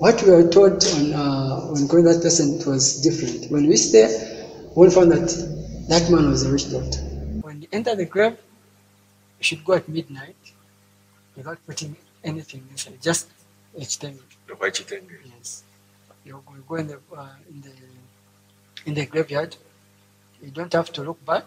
what we were taught on going that person, it was different. When we reached there, we found that that man was a witch doctor. When you enter the grave, you should go at midnight without putting anything inside, just HTML. The white chitenge. Yes. You go in the graveyard. You don't have to look back.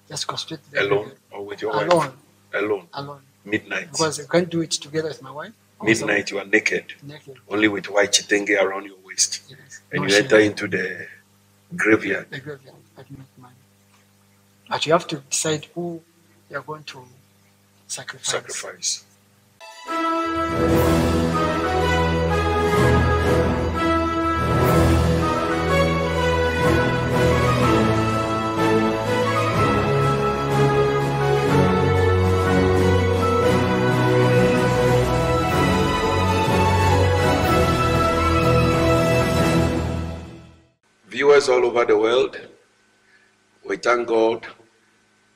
Just go straight to the alone graveyard. Or with your alone. wife? Alone. Alone. Midnight. Because I can't do it together with my wife. Midnight, you are naked. Naked. Only with white chitenge around your waist. Yes. And No you enter shame. into the graveyard. The graveyard at midnight. But you have to decide who you are going to sacrifice. Viewers all over the world, we thank God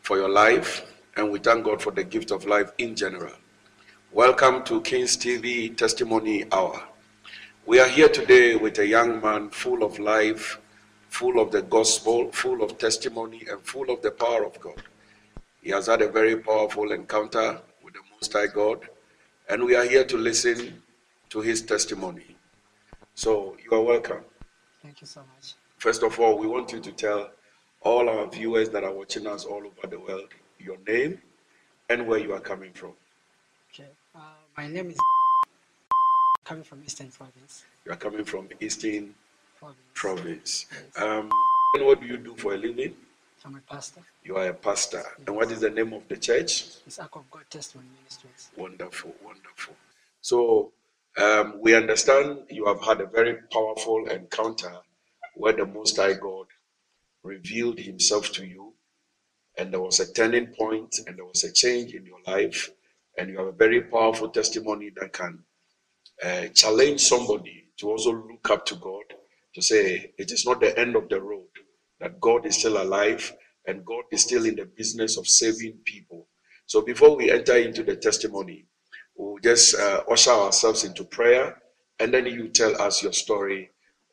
for your life, and we thank God for the gift of life in general. Welcome to King's TV Testimony Hour. We are here today with a young man full of life, full of the gospel, full of testimony, and full of the power of God. He has had a very powerful encounter with the Most High God, and we are here to listen to his testimony. So you are welcome. Thank you so much. First of all, we want you to tell all our viewers that are watching us all over the world your name and where you are coming from. Okay. My name is coming from Eastern Province. You are coming from Eastern Province. Yes. And what do you do for a living? I'm a pastor. You are a pastor. Yes. And what is the name of the church? It's Ecobank Testimony Ministries. Wonderful, wonderful. So we understand you have had a very powerful encounter where the Most High God revealed himself to you, and there was a turning point and there was a change in your life, and you have a very powerful testimony that can challenge somebody to also look up to God, to say it is not the end of the road, that God is still alive and God is still in the business of saving people. So before we enter into the testimony, we'll just usher ourselves into prayer, and then you tell us your story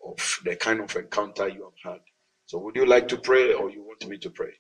of the kind of encounter you have had. So would you like to pray, or you want me to pray?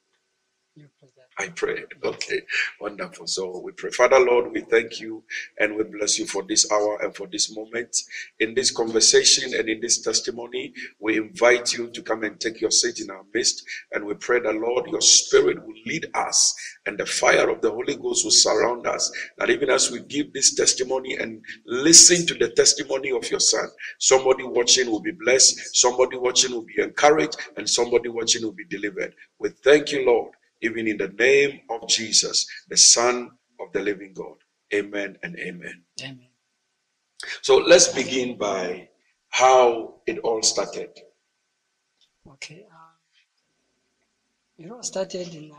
You present. I pray. Okay, wonderful. So we pray. Father, Lord, we thank you and we bless you for this hour and for this moment. In this conversation and in this testimony, we invite you to come and take your seat in our midst. And we pray that, Lord, your spirit will lead us and the fire of the Holy Ghost will surround us. That even as we give this testimony and listen to the testimony of your Son, somebody watching will be blessed, somebody watching will be encouraged, and somebody watching will be delivered. We thank you, Lord, even in the name of Jesus, the Son of the living God. Amen and amen. Amen. So let's begin by how it all started. Okay. It all started in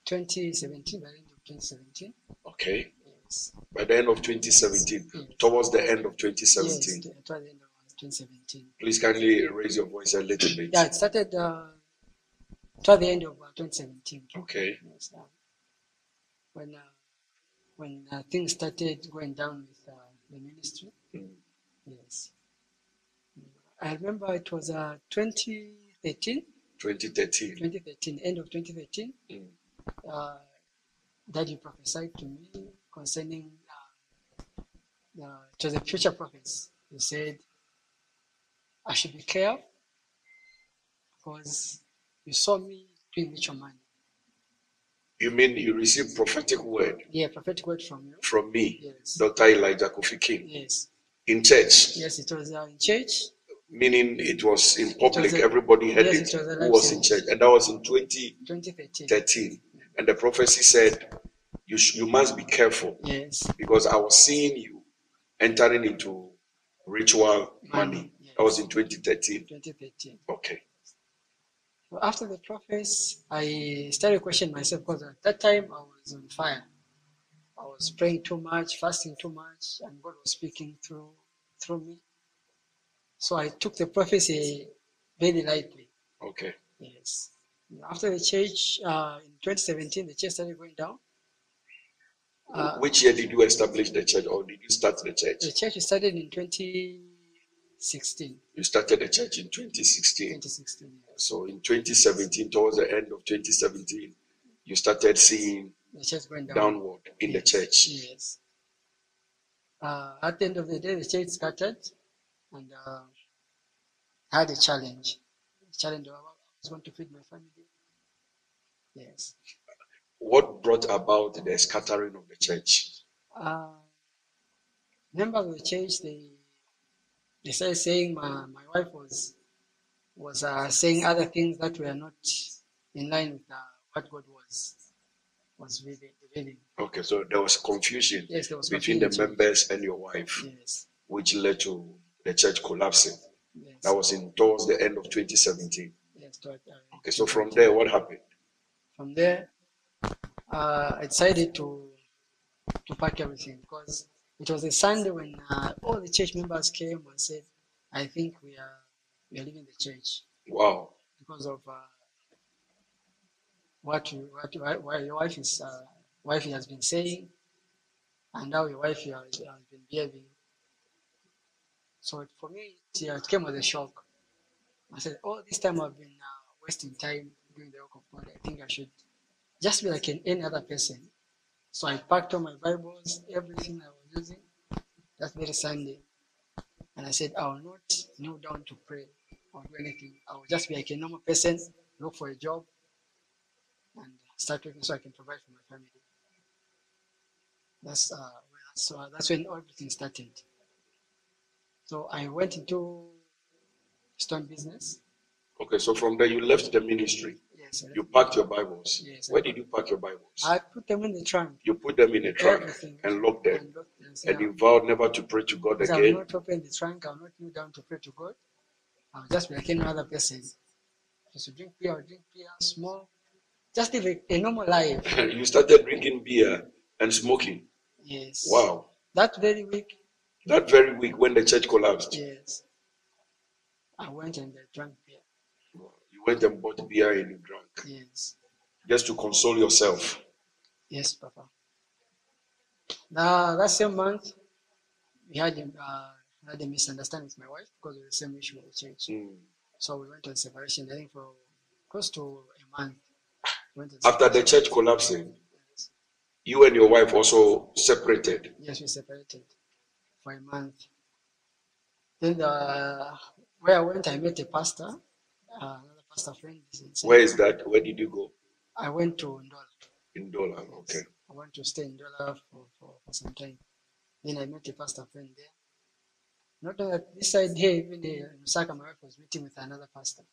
2017, by the end of 2017. Okay. Yes. By the end of 2017, Yes. towards the end of Yes, 2017. towards the end of 2017. Please kindly raise your voice a little bit. Yeah, it started toward the end of 2017. Okay. Yes, when things started going down with the ministry. Yes. I remember it was 2013. 2013. End of 2013. Daddy prophesied to me concerning it was a future prophets. He said I should be careful because you saw me doing mutual money. You mean you received prophetic word? Yeah, prophetic word from you. From me, Yes. Dr. Elijah Kofi King. Yes. In church? Yes, it was in church. Meaning it was in public, was everybody heard yes, it, it was a who live was in service. church. And that was in 2013. 2013. And the prophecy said, you must be careful, Yes. because I was seeing you entering into ritual money. Yes. That was in 2013. 2013. Okay. So after the prophets, I started questioning myself because at that time I was on fire. I was praying too much, fasting too much, and God was speaking through me. So I took the prophecy very lightly. Okay. Yes. After the church, in 2017, the church started going down. Which year did you establish the church, or did you start the church? The church started in 2016. You started the church in 2016. 2016, yes. So in 2017, towards the end of 2017, you started seeing The church went downward in the church. Yes. At the end of the day, the church scattered, and I had a challenge. The challenge I was going to feed my family. Yes. What brought about the scattering of the church? Members of the church, they started saying my wife was saying other things that were not in line with what God was revealing. Okay, so there was confusion between confusion the members and your wife, yes, which led to the church collapsing. Yes. That was towards the end of 2017. Yes. Okay, so from there, what happened? From there, I decided to pack everything, because it was a Sunday when all the church members came and said, "I think we are leaving the church." Wow! Because of what your wife has been saying, and how your wife has been behaving. So for me, it came as a shock. I said, "Oh, this time I've been wasting time doing the work of God. I think I should just be like any other person." So I packed all my Bibles, everything I was using, that very Sunday. And I said, I will not kneel down to pray or do anything. I will just be like a normal person, look for a job, and start working so I can provide for my family. That's when everything started. So I went into stone business. Okay, so from there you left the ministry. Yes. You packed your Bibles. Yes. Where did you pack your Bibles? I put them in the trunk. You put them in a trunk and locked them. And you vowed never to pray to God again. I will not open the trunk. I will not kneel down to pray to God. I will just be like any other person. Just to drink beer, smoke. Just live a normal life. You started drinking beer and smoking. Yes. Wow. That very week when the church collapsed. Yes. I went and drank beer. You went and bought beer and you drank. Yes. Just to console yourself. Yes, Papa. Now that same month, we had a misunderstanding with my wife because of the same issue with the church. So we went on separation, I think, for close to a month. After the church collapsing, yes, you and your wife also separated? Yes, we separated for a month. Then where I went, I met a pastor, another pastor friend. Where is that? Where did you go? I went to Ndola. In Ndola, okay. I went to stay in Ndola for some time. Then I met a pastor friend there. Not only that, this side here, even in Lusaka, my wife was meeting with another pastor.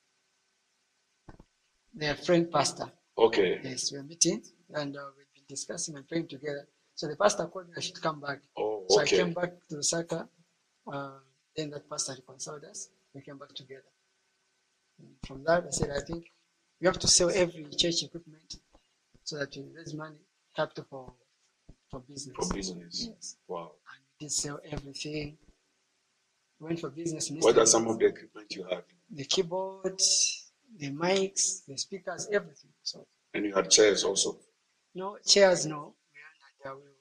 Their friend pastor. Okay. Yes, we were meeting and we've been discussing and praying together. So the pastor called me I should come back. Oh, okay. So I came back to Lusaka. Then that pastor reconciled us. We came back together. And from that, I said, I think we have to sell every church equipment so that we raise money, capital for business. For business. Yes. Wow. And we did sell everything. We went for business. What are some of the equipment you had? The keyboard, the mics, the speakers, everything. So. And you had chairs also? No, chairs, no.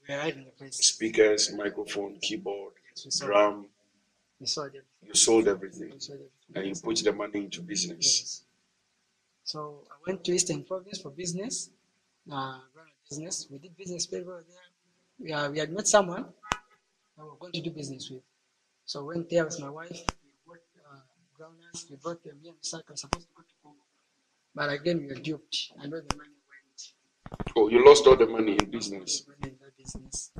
We are hiding the place. Speakers, microphone, keyboard, yes, drum. We sold everything. You sold everything. We sold everything. And you put the money into business. Yes. So I went to Eastern Province for business. Business. We did business very well there. We had met someone that we were going to do business with. So I went there with my wife. We bought groundnuts. We brought them here in Lusaka. We were supposed to go to Congo. But again, we were duped. I know the money went. Oh, you lost all the money in business? Money in that business.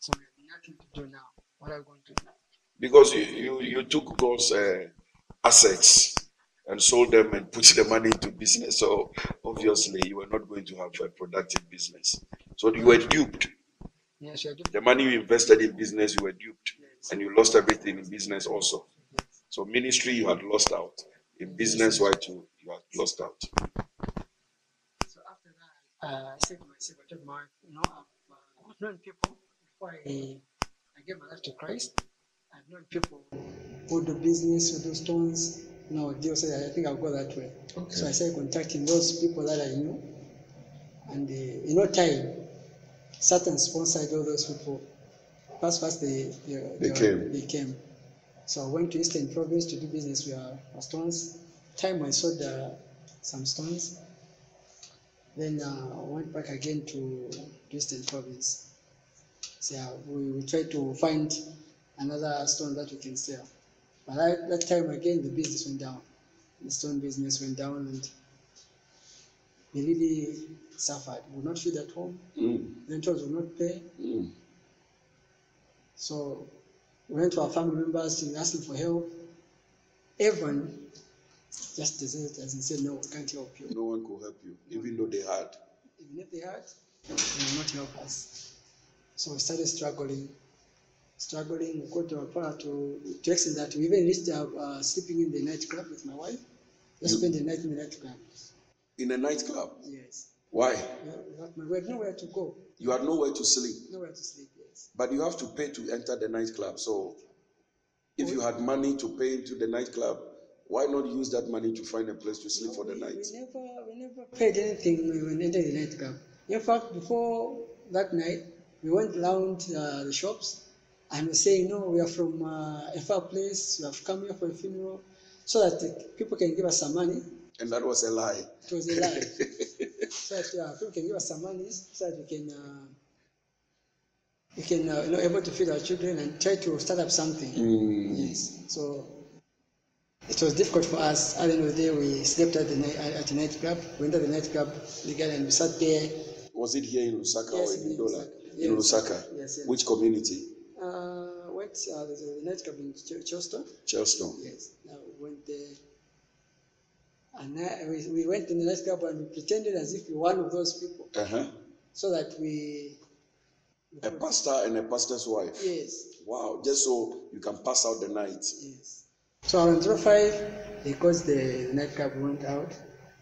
So we have nothing to do now. What are we going to do? Because you took God's assets and sold them and put the money into business. So obviously you were not going to have a productive business. So you were duped. Yes, you were duped. The money you invested in business, you were duped. Yes. And you lost everything in business also. Yes. So ministry, you had lost out. In business, you had lost out. So after that, I said to myself, I told my wife, I've known people before I gave my life to Christ. I've known people who do business, who do stones. Deal said, I think I'll go that way. Okay. So I started contacting those people that I knew. And time Satan sponsored all those people. First they came. So I went to Eastern Province to do business with stones. Time I sold some stones. Then I went back again to Eastern Province. So we tried to find another stone that we can sell. But that time again, the business went down. The stone business went down, and we really suffered. We would not feed at home. Rentals would not pay. So we went to our family members to ask them for help. Everyone just deserted us and said, no, we can't help you. No one could help you, even though they had. Even if they had, they would not help us. So we started struggling. We got to a part to extent that we even reached sleeping in the nightclub with my wife. Just spend the night in the nightclub. In a nightclub? Yes. Why? We had nowhere to go. You had nowhere to sleep? Nowhere to sleep, yes. But you have to pay to enter the nightclub. So if you had money to pay into the nightclub, why not use that money to find a place to sleep for the night? We never paid anything when we entered the nightclub. In fact, before that night, we went around the shops and we saying, no, we are from a far place, we have come here for a funeral, so that people can give us some money. And that was a lie. It was a lie. So that people can give us some money, so that we can able to feed our children and try to start up something. Yes. So it was difficult for us. At the end of the day, we slept at the nightclub. We entered the nightclub again and we sat there. Was it here in Lusaka yes, or in Ndola? Yes, in Lusaka? Yes. Which community? There's a nightclub in Charleston. Charleston. Yes. Now we went there. And we went in the nightclub and we pretended as if we were one of those people. So that we a pastor and a pastor's wife? Yes. Wow, just so you can pass out the night. Yes. So around 05, because the nightclub went out,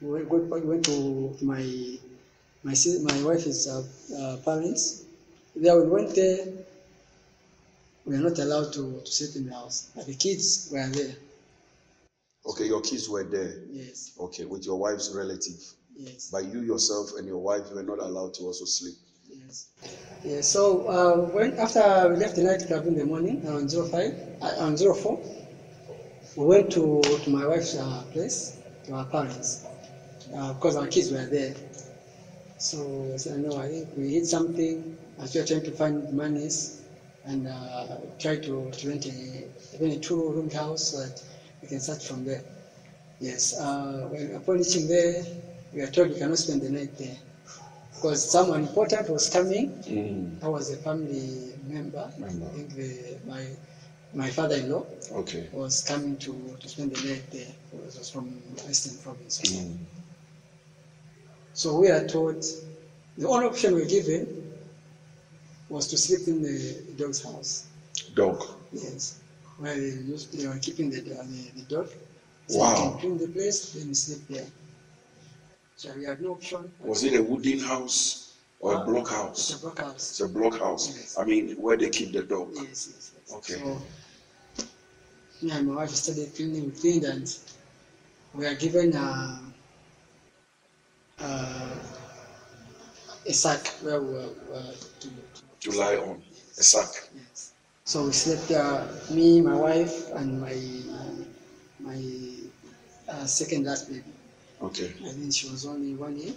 we went to my wife's parents. There we went there. We are not allowed to sit in the house. But the kids were there. Okay, your kids were there? Yes. Okay, with your wife's relative? Yes. But you yourself and your wife were not allowed to also sleep? Yes. Yes. So after we left the nightclub in the morning, around 04, we went to my wife's place, to our parents, because our kids were there. So I said, no, I think we hit something. As we are trying to find monies and try to rent a two-room house so that we can start from there. Yes. Upon reaching there, we are told we cannot spend the night there because someone important was coming. That was a family member. I think my father-in-law was coming to spend the night there. It was from Eastern Province. So we are told the only option we were given was to sleep in the dog's house. Dog? Yes. Where they were keeping the dog. So wow. we can clean the place, then we sleep there. So we had no option. Was it a wooden house or a block house? It's a block house. It's a block house. Yes. I mean, where they keep the dog. Yes. Okay. So me and my wife started cleaning. We cleaned and we are given a sack where we were to lie on. A sack. Yes. So we slept there, me, my wife, and my second last baby. Okay. I think she was only 1 year.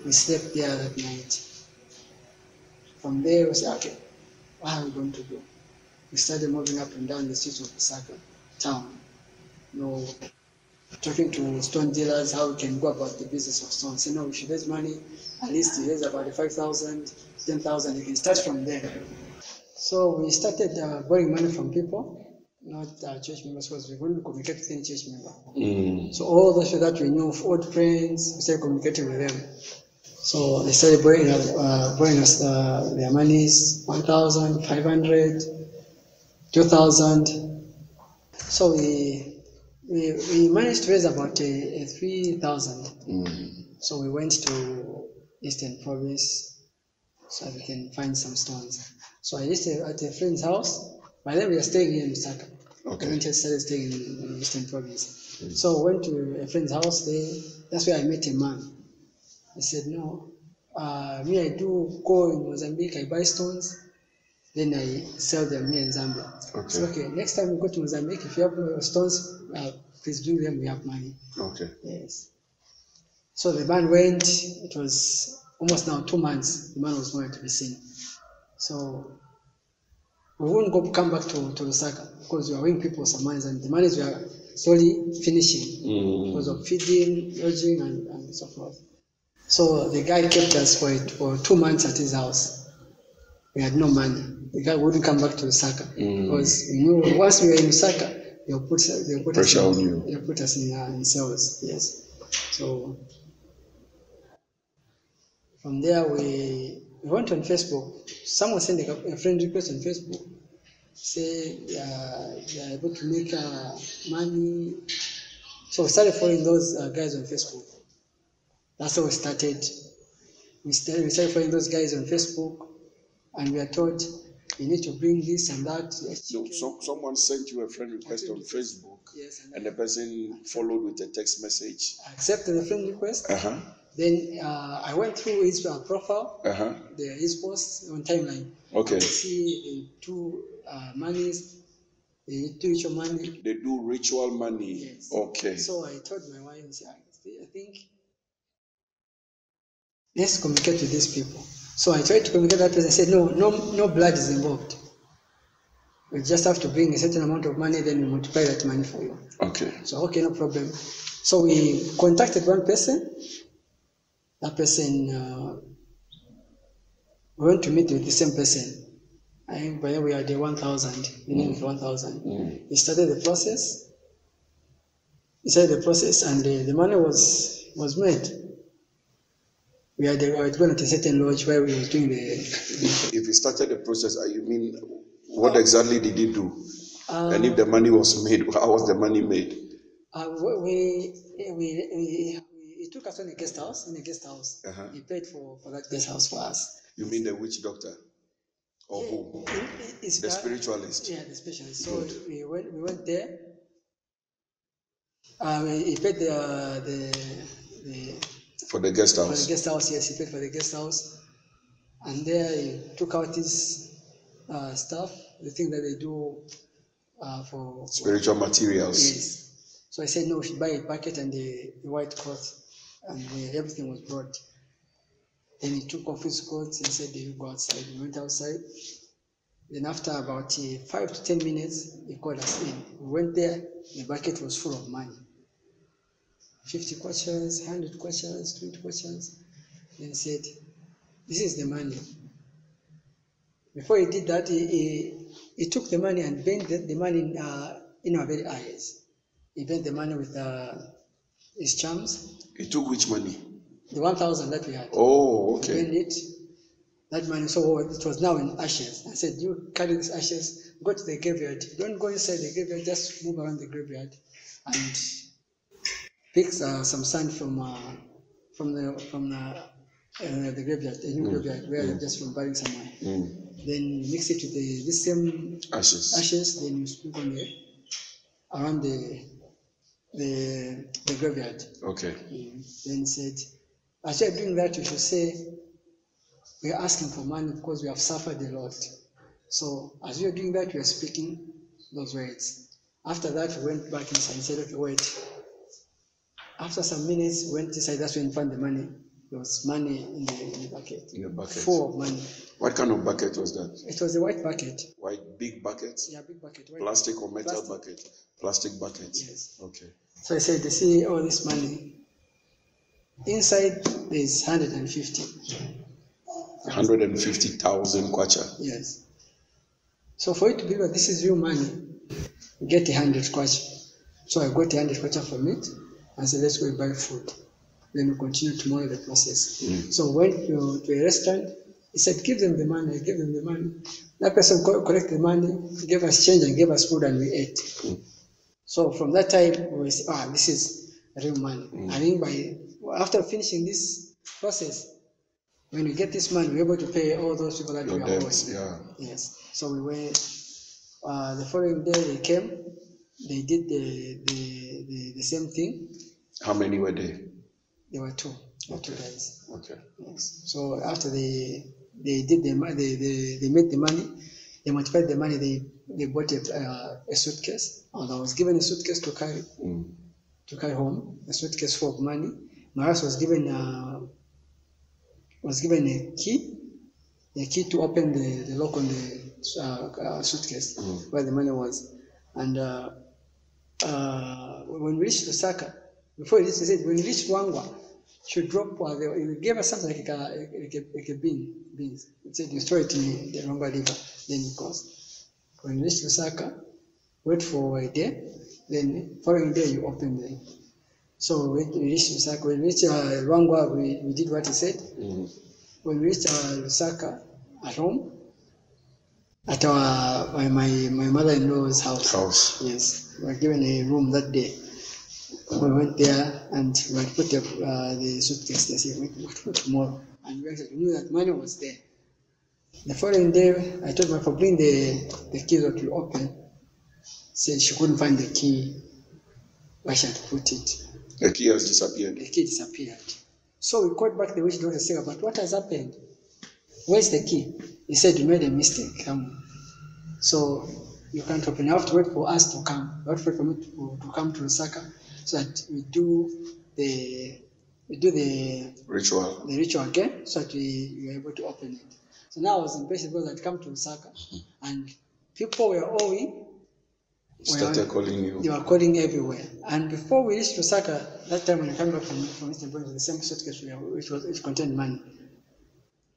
We slept there that night. From there, we said, okay, what are we going to do? We started moving up and down the streets of Lusaka town. Talking to stone dealers, how we can go about the business of stone. Say, no, we should raise money. At least raise about 5,000, 10,000. You can start from there. So we started borrowing money from people, not church members, because we couldn't communicate with any church member. So all those people that we knew, old friends, we started communicating with them. So they started borrowing us their monies, 1,000, 500, 2,000. So we managed to raise about 3,000. So we went to Eastern Province so that we can find some stones. So I listed at a friend's house. By then we are staying here in Lusaka. Okay. We started staying in Eastern Province. So I went to a friend's house there. That's where I met a man. He said, no, Me, I do go in Mozambique, I buy stones, then I sell them here in Zambia. Okay. So, okay, next time we go to Mozambique, if you have more stones, please bring them, we have money. Okay. Yes. So the man went, it was almost now 2 months, the man was nowhere to be seen. So we wouldn't come back to Lusaka because we were owing people some money, and the monies were slowly finishing because of feeding, lodging, and so forth. So the guy kept us for 2 months at his house. We had no money. The guy wouldn't come back to Lusaka because we knew once we were in Lusaka, they'll put Pressure us on you. They'll put us in cells. Yes. So from there we went on Facebook. Someone sent a friend request on Facebook. Say they are able to make money. So we started following those guys on Facebook. That's how we started. We started following those guys on Facebook, and we are told you need to bring this and that. So someone sent you a friend request on Facebook, yes, and the person followed with a text message. I accepted the friend request. Then I went through his profile, his posts on timeline. Okay. I see the two monies. They do ritual money. They do ritual money. Yes. Okay. So I told my wife, I think let's communicate with these people. So I tried to communicate with that person. I said, no blood is involved. We just have to bring a certain amount of money, then we multiply that money for you. Okay. So okay, no problem. So we contacted one person. That person, we went to meet with the same person. I think by the way, we are the 1,000. We named 1,000. He started the process. And the money was made. We were going to a certain lodge where we were doing the. If he started the process, you mean what exactly did he do? And if the money was made, how was the money made? He took us in a guest house. He paid for that guest house for us. You mean the witch doctor? Or who? The spiritualist. Yeah, the spiritualist. So we went there. He paid for the guest house. For the guest house, yes, he paid for the guest house. And there he took out his stuff, the thing that they do for spiritual materials. Yes. So I said, no, we should buy a bucket and the white cloth. And everything was brought. Then he took off his clothes and said, you go outside. We went outside. Then after about 5 to 10 minutes, he called us in. We went there, the bucket was full of money. 50 questions, 100 questions, 20 questions. Then he said, this is the money. Before he did that, he took the money and bent the money in our very eyes. He bent the money with his charms. He took which money? The 1,000 that we had. Oh, okay. He bent it. That money, so it was now in ashes. I said, you carry these ashes, go to the graveyard. Don't go inside the graveyard, just move around the graveyard and pick some sand from the graveyard, the new graveyard, where they're just from burying someone. Then mix it with this same ashes. Then you sprinkle on around the graveyard. Okay. Then he said, as you're doing that, you should say, we are asking for money because we have suffered a lot. So as we are doing that, we are speaking those words. After that, we went back inside and said, okay, wait. After some minutes, we went inside. That's when we found the money. There was money in the bucket. In the bucket. Full of money. What kind of bucket was that? It was a white bucket. White, big bucket? Yeah, big bucket. Plastic or metal bucket? Plastic bucket. Yes. Okay. So I said, you see all this money. Inside, there's 150. 150,000 kwacha. Yes. So for it to be that this is real money, you get 100 kwacha. So I got 100 kwacha from it and said, let's go buy food. Then we continue tomorrow the process. So went to a restaurant. He said, give them the money. I gave them the money. That person collected the money, gave us change and gave us food and we ate. So from that time, we said, this is real money. I think after finishing this process, when we get this money, we're able to pay all those people that we are owing. Yeah. Yes. So we went. The following day they came. They did the same thing. How many were there? There were two guys. Okay. Yes. So after they did they made the money, they multiplied the money. They bought a suitcase, and I was given a suitcase to carry home, a suitcase full of money. My house was given a key to open the lock on the suitcase where the money was. And when we reached Lusaka, before he said, when we reached Wangwa, she drop. He gave us something like a beans. He said, you throw it in the Wangwa River, then it goes. When we reached Lusaka, wait for a day, then following day you open the. So we reached Lusaka. When we reached Wangwa, we did what he said. When we reached Lusaka at home, at my mother-in-law's house. Yes, we were given a room that day. We went there and we put the suitcase. They said, wait for tomorrow. And we actually knew that money was there. The following day, I told my for bring the key that we open. Said she couldn't find the key where she had put it. The key has disappeared. The key disappeared. So we called back the witch doctor and said, but what has happened? Where's the key? He said, you made a mistake. So you can't open. You have to wait for us to come. You have to wait for me to come to Lusaka so that we do the ritual. The ritual again, so that we were able to open it. So now I was impatient because I'd come to Lusaka and people were owing. Started calling you. They were calling everywhere. And before we reached Lusaka, that time when I came back from Eastern Province, the same suitcase which contained money.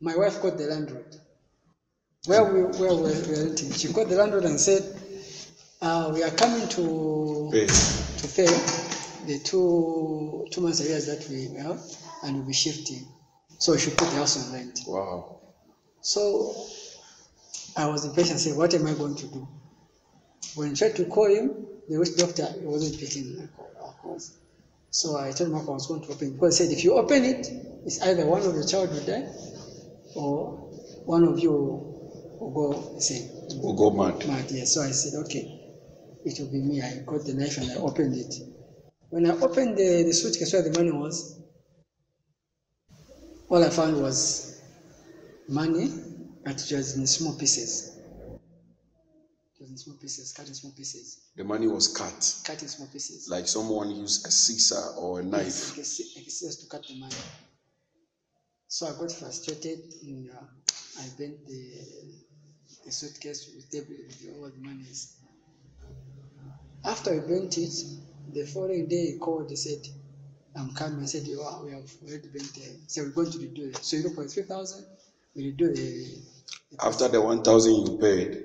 My wife called the landlord. Where we were renting. She called the landlord and said, we are coming to pay the two months arrears that we have, and we'll be shifting. So we should put the house on rent. Wow. So I was impatient and said, what am I going to do? When I tried to call him, the witch doctor wasn't picking our calls. So I told him I was going to open it. Because he said, if you open it, it's either one of your child will die or one of you will go mad. Yes. So I said, okay, it will be me. I got the knife and I opened it. When I opened the suitcase where the money was, all I found was money, but it was in small pieces. It was in small pieces, cut in small pieces. The money was cut. Cut in small pieces. Like someone used a scissor or a knife. Yes, like a scissors to cut the money. So I got frustrated and I bent the suitcase with all the money. After I bent it, the following day he called, he said, I'm coming. I said, we have already bent it. So we're going to redo it. So you look for 3,000, we redo the after the 1,000 you paid,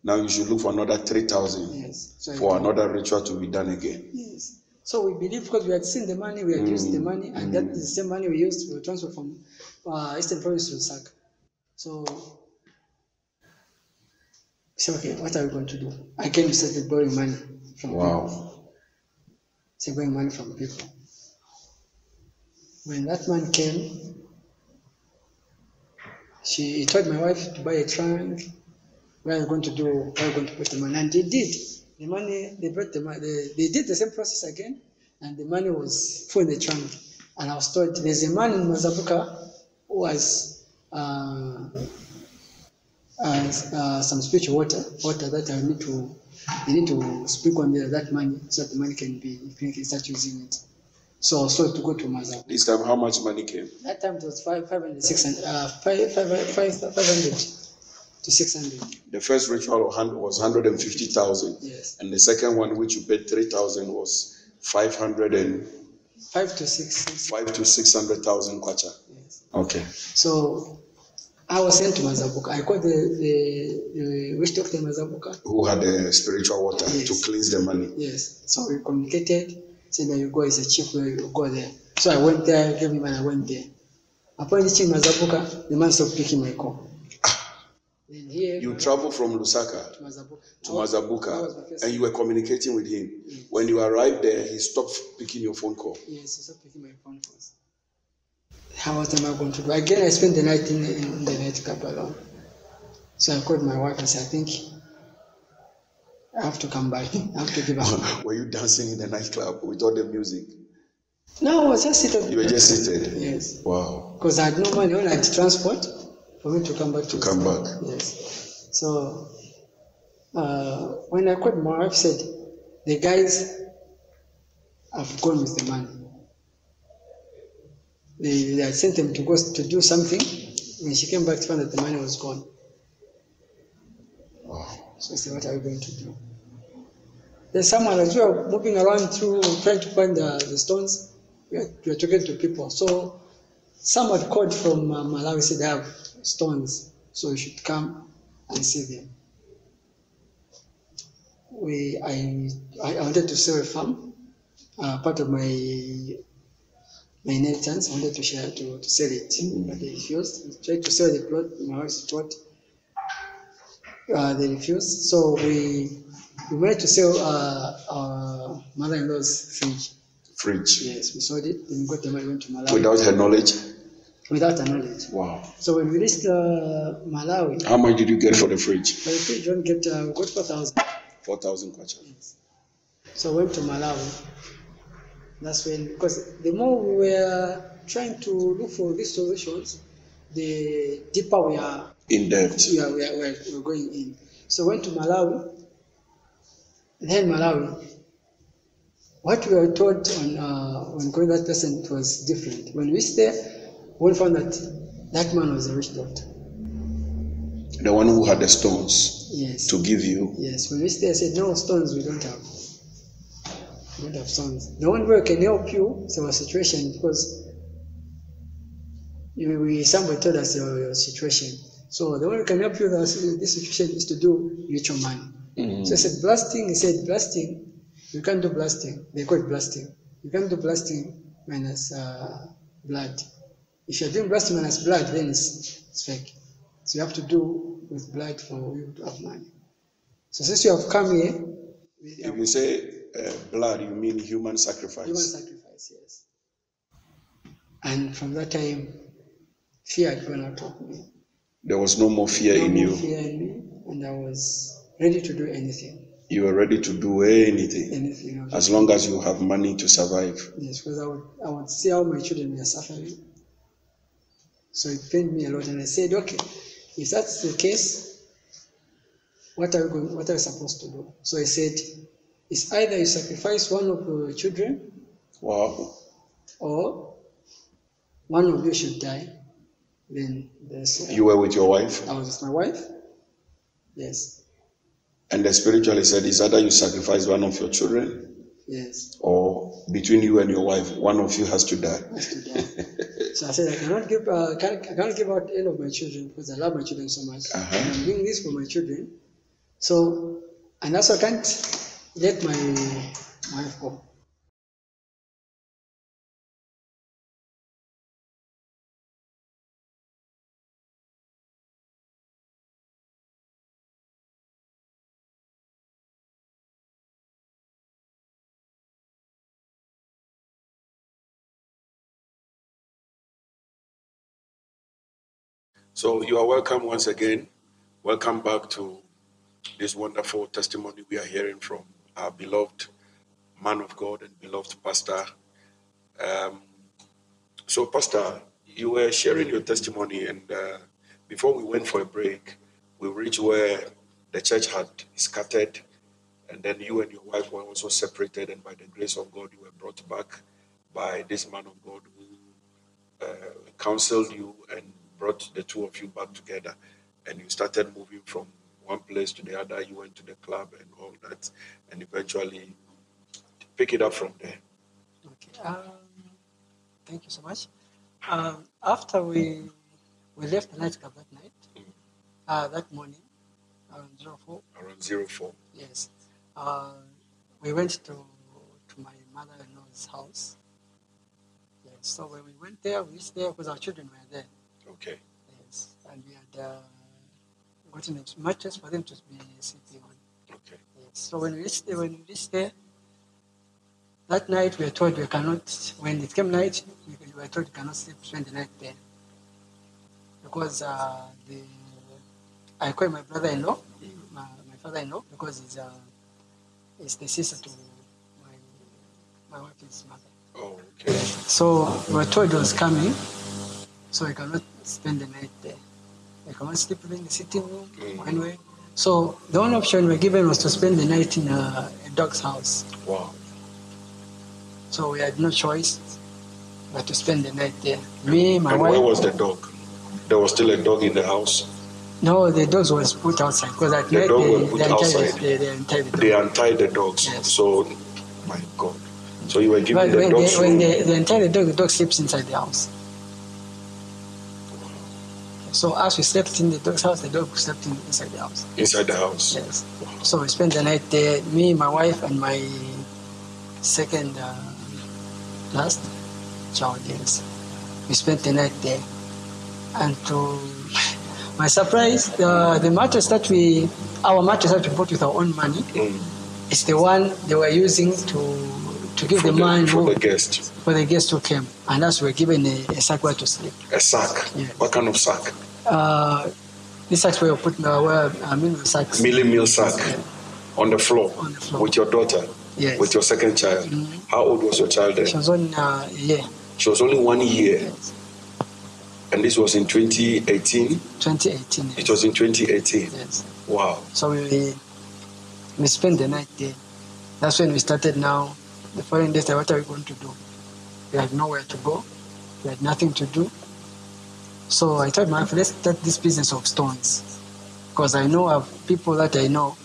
now you should look for another 3,000 for another ritual to be done again. Yes. So we believe because we had seen the money, we had used the money, and that is the same money we used to transfer from Eastern Province to Lusaka. So we said, okay, what are we going to do? Again, we started borrowing money from people. So borrowing money from people. When that man came, he told my wife to buy a trunk. Where are we going to put the money? And they did. The money, they brought the money. They did the same process again, and the money was full in the trunk. And I was told there's a man in Mazabuka who has some spiritual water that I need to speak on that money so that the money can start using it. So to go to Mazabuka. This time, how much money came? That time it was 500 to 600. The first ritual was 150,000. Yes. And the second one, which you paid 3,000, was 500 and 5 to 600,000 kwacha. Yes. Okay. So I was sent to Mazabuka. I called the witch doctor in Mazabuka, who had the spiritual water to cleanse the money. Yes. So we communicated. Said that you go as a chief, where you go there. So I went there, gave him and I went there. Upon reaching Mazabuka, the man stopped picking my call. Then you traveled from Lusaka to Mazabuka, and you were communicating with him. Yes. When you arrived there, he stopped picking your phone call. Yes, he stopped picking my phone calls. What am I going to do? Again, I spent the night in the nightclub alone. So I called my wife and said, I think I have to come back. I have to give up. Were you dancing in the nightclub with all the music? No, I was just seated. You were just seated? Yes. Wow. Because I had no money, only had transport for me to come back to come back. Yes. So when I called my wife, said the guys have gone with the money. They had sent them to go to do something. When she came back to find that the money was gone. Wow. So I said, what are we going to do? There's someone as we were moving around through trying to find the stones. We were talking to people. So someone called from Malawi, said they have stones, so you should come and see them. I wanted to sell a farm, part of my inheritance. I wanted to share to sell it, but they refused. I tried to sell the plot. My wife thought they refused. So we managed to sell our mother-in-law's fridge. Fridge. Yes, we sold it. Then we got the money, went to Malawi. Without her knowledge? Without her knowledge. Wow. So when we reached Malawi. How much did you get for the fridge? For the fridge, we got 4,000. 4,000 kwacha. Yes. So we went to Malawi. That's when, because the more we were trying to look for these solutions, the deeper we are in debt. We're going in. So we went to Malawi. Then Malawi, what we were told on going that person, it was different. When we reached there, we found that man was a rich doctor. The one who had the stones. Yes. To give you. Yes. When we reached there, I said, no stones we don't have. We don't have stones. The only way I can help you is our situation, because somebody told us your situation. So the only way we can help you with this situation is to do ritual money. Mm-hmm. So I said, blasting. He said, blasting. You can't do blasting. They call it blasting. You can't do blasting minus blood. If you're doing blasting minus blood, then it's fake. So you have to do with blood for you to have money. So since you have come here... If you say blood, you mean human sacrifice? Human sacrifice, yes. And from that time, fear had gone out of me. There was no more fear in you? No more fear in me, and I was ready to do anything. You were ready to do anything? Anything. As long as you have money to survive? Yes, because I would see how my children were suffering. So it pained me a lot, and I said, okay, if that's the case, what are we supposed to do? So I said, it's either you sacrifice one of your children, wow, or one of you should die. Then there's... You were with your wife? I was with my wife. Yes. And the spiritually said, it's either you sacrifice one of your children, yes, or between you and your wife, one of you has to die. So I said, I cannot give out any of my children, because I love my children so much. And I'm doing this for my children. So, and also I can't let my wife go. So you are welcome once again. Welcome back to this wonderful testimony we are hearing from our beloved man of God and beloved pastor. So Pastor, you were sharing your testimony, and before we went for a break, we reached where the church had scattered, and then you and your wife were also separated, and by the grace of God, you were brought back by this man of God who counseled you and brought the two of you back together, and you started moving from one place to the other. You went to the club and all that, and eventually pick it up from there. Okay. Thank you so much. After we left the nightclub that night, that morning, around 04. Around 04. Yes. We went to my mother-in-law's house. Yes. So when we went there, we reached there because our children were there. Okay. Yes. And we had gotten a mattress for them to be sitting on. Okay. Yes. So when we reached there, that night we were told we cannot, when it came night, we were told we cannot spend the night there. Because I call my brother-in-law, my father-in-law, because he's the sister to my wife's mother. Oh, okay. So we were told it was coming, so we cannot spend the night there. We cannot sleep in the sitting room anyway. So the only option we were given was to spend the night in a dog's house. Wow. So we had no choice but to spend the night there. Me, my and wife. where was the dog? There was still a dog in the house? No, the dogs was put outside because at The night dog were put outside. They untied the dogs. They untied the dogs. Yes. So, my God. So you were giving But the dogs when room. they untie the dog sleeps inside the house. So as we slept in the dog's house, the dog slept inside the house. Inside the house? Yes. So we spent the night there, me, my wife, and my second last child, yes. We spent the night there. And to my surprise, the mattress our mattress that we bought with our own money, is the one they were using to give the man for the guest. For the guest who came. And us were given a sack where to sleep. A sack? Yes. What kind of sack? This sacks where you put sacks. Meal sack. Yeah. On the floor. With your daughter? Yes. With your second child? Mm-hmm. How old was your child then? She was only a year. She was only 1 year? Yes. And this was in 2018? 2018. Yes. It was in 2018? Yes. Wow. So we spent the night there. That's when we started now. The following days, what are we going to do? We had nowhere to go. We had nothing to do. So I told my wife, let's start this business of stones. Because I know of people that I know.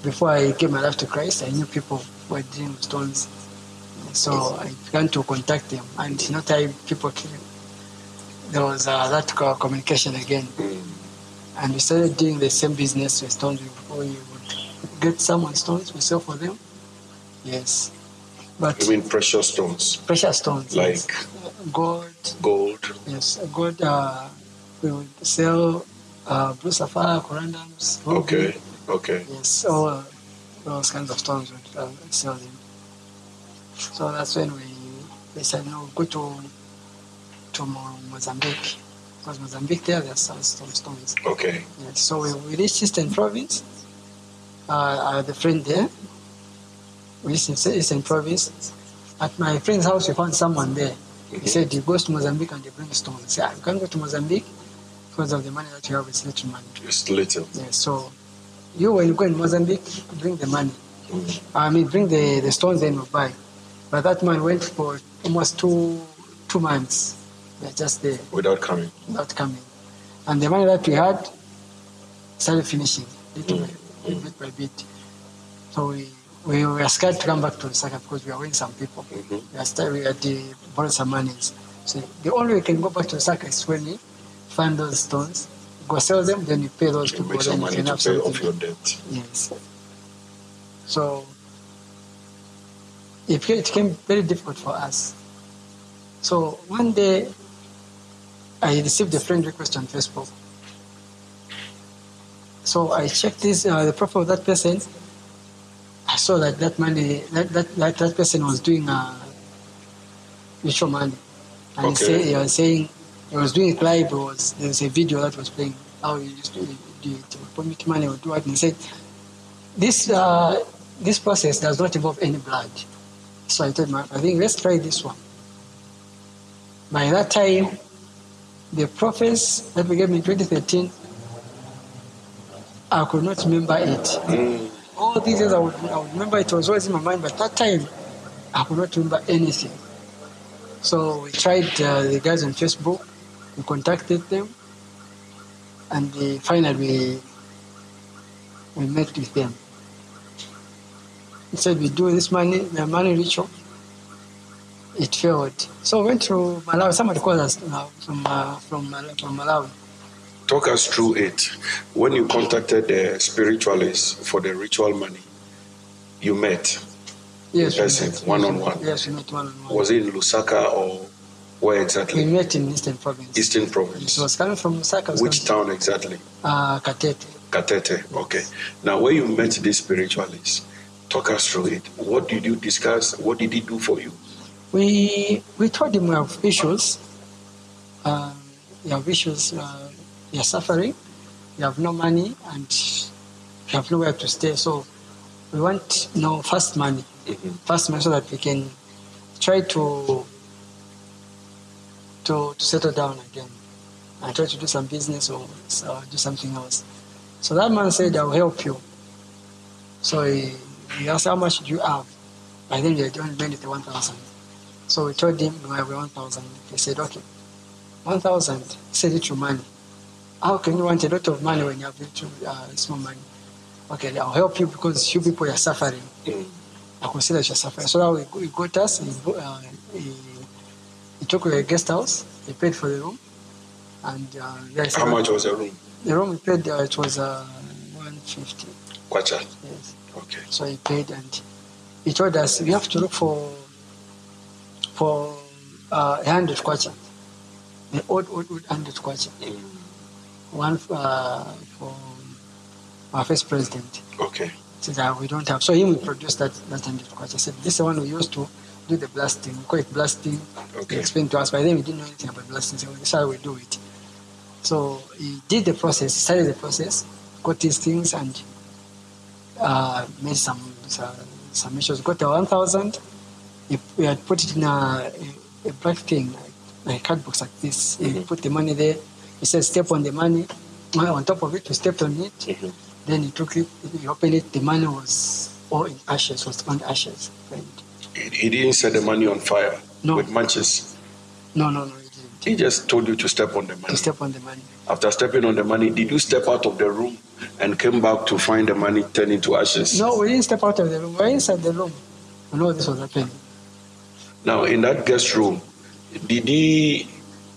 Before I gave my life to Christ, I knew people who were dealing with stones. So I began to contact them. And in no time, people came. There was that communication again. And we started doing the same business with stones. We would get someone stones, we sell for them. Yes. But you mean precious stones? Precious stones. Like? Yes. Gold. Gold. Yes. Gold, we would sell blue sapphire, corundums. Okay. Okay. Yes. All those kinds of stones we would sell them. So that's when we said, no, go to Mozambique. Because Mozambique there are some stones. Okay. Yes. So we reached Eastern Province. I had a friend there. We reached Eastern Province. At my friend's house, we found someone there. He said he goes to Mozambique and they bring stones. I said, you can't go to Mozambique because of the money that you have. It's little money. It's little. Yes. So when you go in Mozambique, bring the money. Bring the stones, then we'll buy. But that man went for almost two months. They're just there. Without coming. And the money that we had started finishing, little bit by bit. So we were scared to come back to Lusaka because we were owing some people. We had borrowed some money. So the only way we can go back to Lusaka is when we find those stones, go sell them, then you pay those people. Make some money to pay off your debt. Yes. So it became very difficult for us. So one day, I received a friend request on Facebook. So I checked the profile of that person. I saw that money, that person was doing mutual money. And he was saying, he was doing it live. There was a video that was playing how he used to do it. Put money, would do it. And he said, this process does not involve any blood. So I told him, I think let's try this one. By that time, the prophets that we gave me in 2013, I could not remember it. All these years I would remember it, was always in my mind, but that time I could not remember anything. So we tried the guys on Facebook, we contacted them, and finally we met with them. He said we do this money ritual. It failed. So we went through Malawi. Somebody called us from Malawi. Talk us through it. When you contacted the spiritualists for the ritual money, you met yes, in person, one-on-one? Yes, we met one-on-one. Was it in Lusaka or where exactly? We met in Eastern Province. Eastern Province. It was coming from Lusaka. Which town exactly? Katete. Katete, okay. Now, when you met these spiritualists, talk us through it. What did you discuss? What did he do for you? We told him we have issues. You have issues. You're suffering. You have no money, and you have nowhere to stay. So we want fast money, fast money, so that we can tried to settle down again. I tried to do some business or do something else. So that man said, I'll help you. So he asked, how much do you have? By then we had only made it 1,000. So we told him we have 1,000. He said, okay, 1,000. He said, it's your money. How can you want a lot of money when you have little, small money? Okay, I'll help you because you people are suffering. I consider you're suffering. So now he got us. He took a guest house. He paid for the room. And how much was the room? The room we paid, it was 150. Kwacha? Yes. Okay. So he paid, and he told us we have to look for 100 kwacha. The old 100 kwacha. One for our first president. Okay. Said that we don't have. So he produced that 100 kwacha. I said, this is the one we used to do the blasting. We call it blasting. Okay. He explained to us. By then we didn't know anything about blasting. So this is how we do it. So he did the process, started the process, got these things, and made some issues. Got the 1,000. We had put it in a black thing, like a card box like this. He put the money there. He said, step on the money. On top of it, we stepped on it. Then he took it, he opened it. The money was all in ashes, was on ashes. He didn't set the money on fire with matches? No, he didn't. He just told you to step on the money. To step on the money. After stepping on the money, did you step out of the room and came back to find the money turned into ashes? No, we didn't step out of the room. We were inside the room. We know this was happening. Now, in that guest room, did he,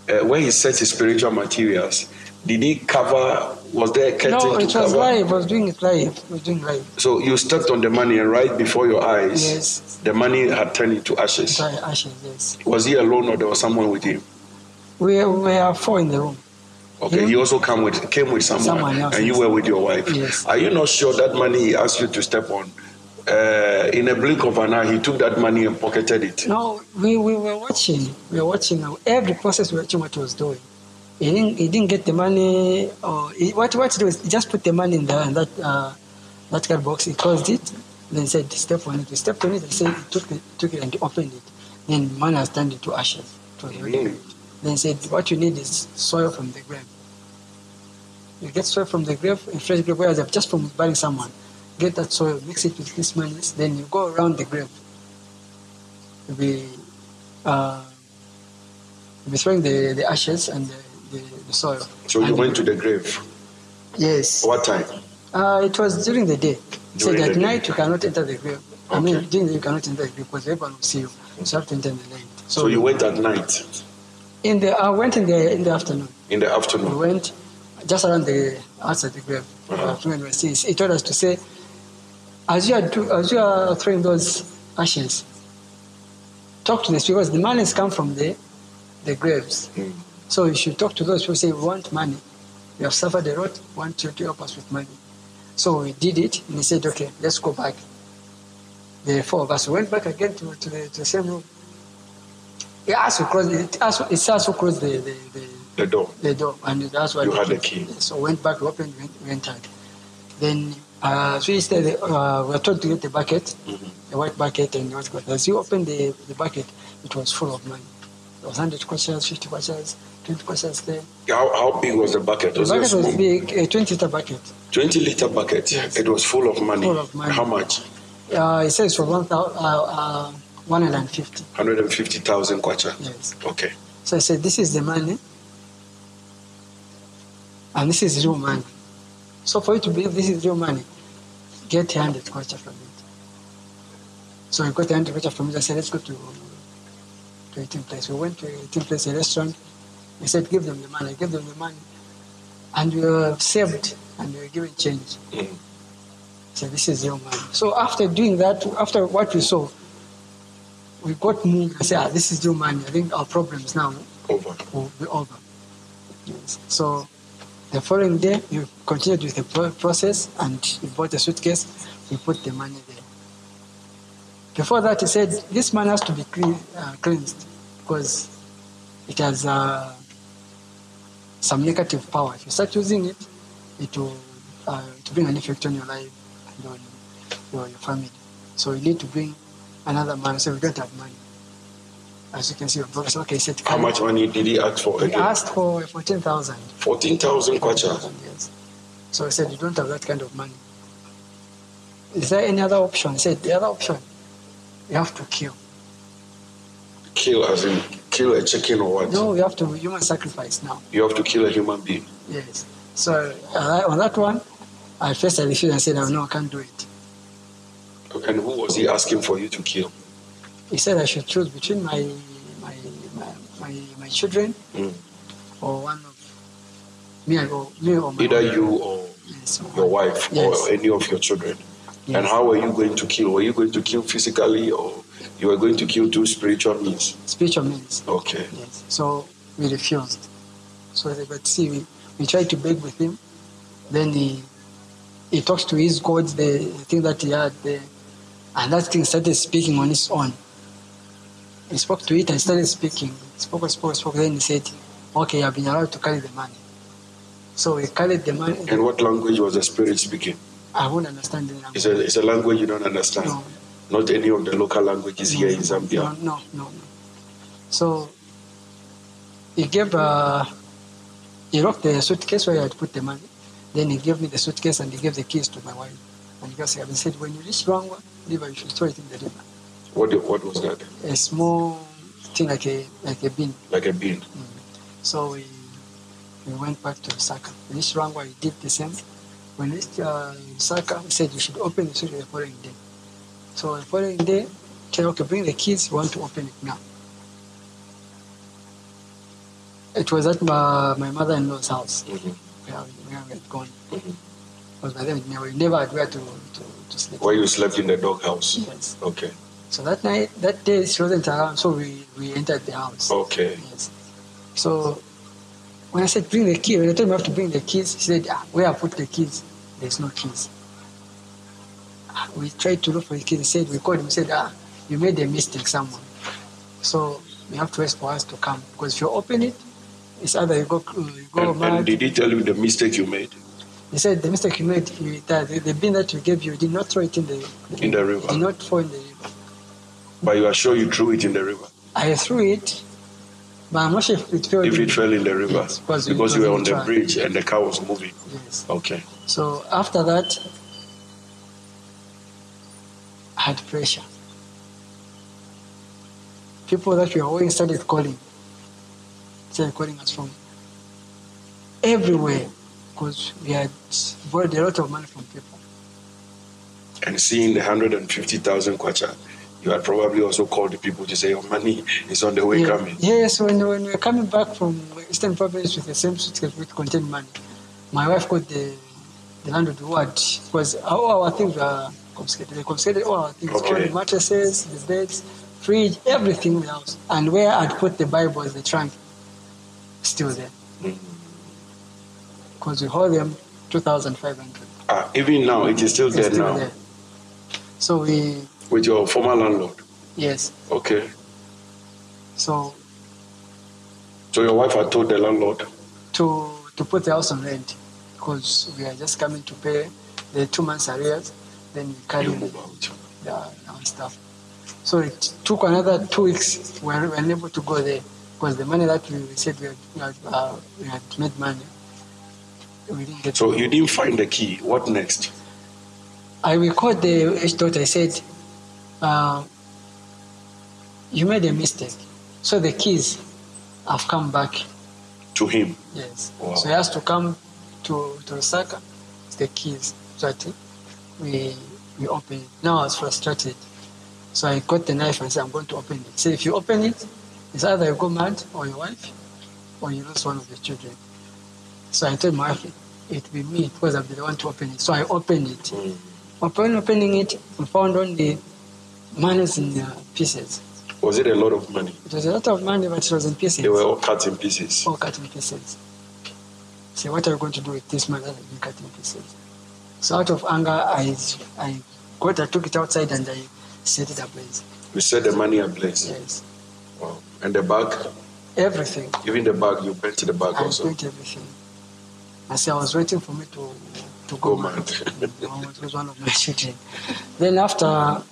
when he set his spiritual materials, did he cover, was there a curtain to cover? No, it was live. I was doing it live. So you stepped on the money and right before your eyes, yes, the money had turned into ashes? Ashes, yes. Was he alone or there was someone with him? We were 4 in the room. Okay, he also came with someone else, and you were with your wife. Yes. Are you not sure that money he asked you to step on, in a blink of an eye, he took that money and pocketed it? No, we were watching. We were watching every process. We were watching what he was doing. He didn't get the money. Or what he did was he just put the money in that card box. He closed it. Then said, "Step on it." He stepped on it. He said, he took it and he opened it. Then money has turned into ashes. Then said, what you need is soil from the grave. You get soil from the grave, a fresh grave, whereas just from burying someone. Get that soil, mix it with this money, then you go around the grave. You'll be throwing the ashes and the soil. So you went to the grave? Yes. What time? It was during the day. So at night you cannot enter the grave. Okay. I mean, during the day you cannot enter the grave because everyone will see you. So you have to enter in the night. So you went at night? I went in the afternoon. In the afternoon? We went just around outside the grave. He told us to say, as you are throwing those ashes, talk to the spirits. The money has come from the graves. So you should talk to those who say, we want money. We have suffered a lot, want you to help us with money. So we did it, and he said, okay, let's go back. The 4 of us went back again to the same room. He asked to close it. It's us who closed the door. The door, and that's why you had the key. So went back, opened, went out. Then so we stayed. We were told to get the bucket, the white bucket, and what got. As you opened the bucket, it was full of money. There was 100 questions, 50 questions, 20 questions there. How big was the bucket? The bucket was big, a 20-liter bucket. 20-liter bucket. Yes. It was full of money. Full of money. How much? It says for 150. 150,000 kwacha. Yes. Okay. So I said, this is the money, and this is real money. So for you to believe this is real money, get 100 kwacha from it. So I got 100 kwacha from it. I said, let's go to eating place. We went to eating place, a restaurant. I said, give them the money. I gave them the money, and we were saved, and we were given change. So this is real money. So after doing that, after what we saw, we got moved and said, this is real money. I think our problems now will be over. Yes. So the following day, we continued with the process, and we bought a suitcase. We put the money there. Before that, he said, this money has to be cleansed because it has some negative power. If you start using it, it will bring an effect on your life and on your family. So you need to bring another money. So we don't have money. As you can see, your brother said, okay, he said, How much money did he ask for he again? asked for 14,000. 14,000 kwacha. Yes. So I said, you don't have that kind of money. Is there any other option? He said, the other option, you have to kill. Kill as in kill a chicken or what? No, you have to human sacrifice now. You have to kill a human being. Yes. So on that one, I first refused and said, no, I can't do it. And who was he asking for you to kill? He said I should choose between my children or one of me or my Either wife. you or Yes, your wife yes. or any of your children. Yes. And how were you going to kill? Were you going to kill physically or you were going to kill through spiritual means? Spiritual means. Okay. Yes. So we refused. So but see, we tried to beg with him. Then he talks to his God, the thing that he had there, and that thing started speaking on its own. He spoke to it and started speaking. Spoke. Then he said, okay, I've been allowed to carry the money. So we carried the money. And what language was the spirit speaking? I won't understand the language. It's a language you don't understand? No. Not any of the local languages here in Zambia? No. So he locked the suitcase where I had put the money. Then he gave me the suitcase and he gave the keys to my wife. And he said, when you reach Rwangwa river, you should throw it in the river. What was that? A small thing like a bin. Like a bin. So we went back to Saka. We reached Rwangwa, we did the same. When we reached Saka, we said you should open the suitcase the following day. So the following day, said, okay, bring the keys, we want to open it now. It was at my mother-in-law's house. Where we had gone. Because by then we never had where to sleep. Where you slept in the dog house? Yes. Okay. So that day she wasn't around, so we entered the house. Okay. Yes. So when I said bring the key, when I told him I have to bring the keys, he said, where I put the keys? There's no keys. We tried to look for the keys. He said, we called him, he said, you made a mistake somewhere. So you have to wait for us to come. Because if you open it, it's either you go mad. And did he tell you the mistake you made? He said the mistake you made, the bin that you gave you did not throw it in the river. Did not fall in the river. But you are sure you threw it in the river? I threw it, but I'm not sure if it fell. If it fell in the river, yes, because you were on the bridge and the car was moving. Yes. Okay. So after that, I had pressure. People that we were owing started calling us from everywhere because we had borrowed a lot of money from people. And seeing the 150,000 kwacha, you had probably also called the people to say your money is on the way coming. Yes, when we were coming back from Eastern Province with the same suitcase which contained money, my wife called the landlord who had, because all our things were confiscated. They confiscated all our things, all the mattresses, the beds, fridge, everything in the house. And where I'd put the Bibles, the trunk, still there. Because we hold them 2,500. Even now, it is still there now? There. So we... With your former landlord? Yes. Okay. So your wife had told the landlord? To put the house on rent, because we are just coming to pay the 2 months arrears, then we carry our stuff. So it took another 2 weeks. We were unable to go there, because the money that we said we had made money, we didn't get. So you didn't find the key. What next? I called the daughter. I said, you made a mistake. So the keys have come back. To him? Yes. Wow. So he has to come to Saka, the keys. So I think we open it. Now I was frustrated. So I got the knife and said, I'm going to open it. So if you open it, it's either you go mad or your wife, or you lose one of your children. So I told my wife, it will be me because I'll be the one to open it. So I opened it. Upon opening it, we found only money in pieces. Was it a lot of money? It was a lot of money, but it was in pieces. They were all cut in pieces? All cut in pieces. So what are you going to do with this money that has been cut in pieces? So out of anger, I took it outside and I set it ablaze. You set the money ablaze? Yes. Wow. And the bag? Everything. Even the bag, you burnt the bag also? I burnt everything. I said I was waiting for me to go mad. It was one of my children. Then after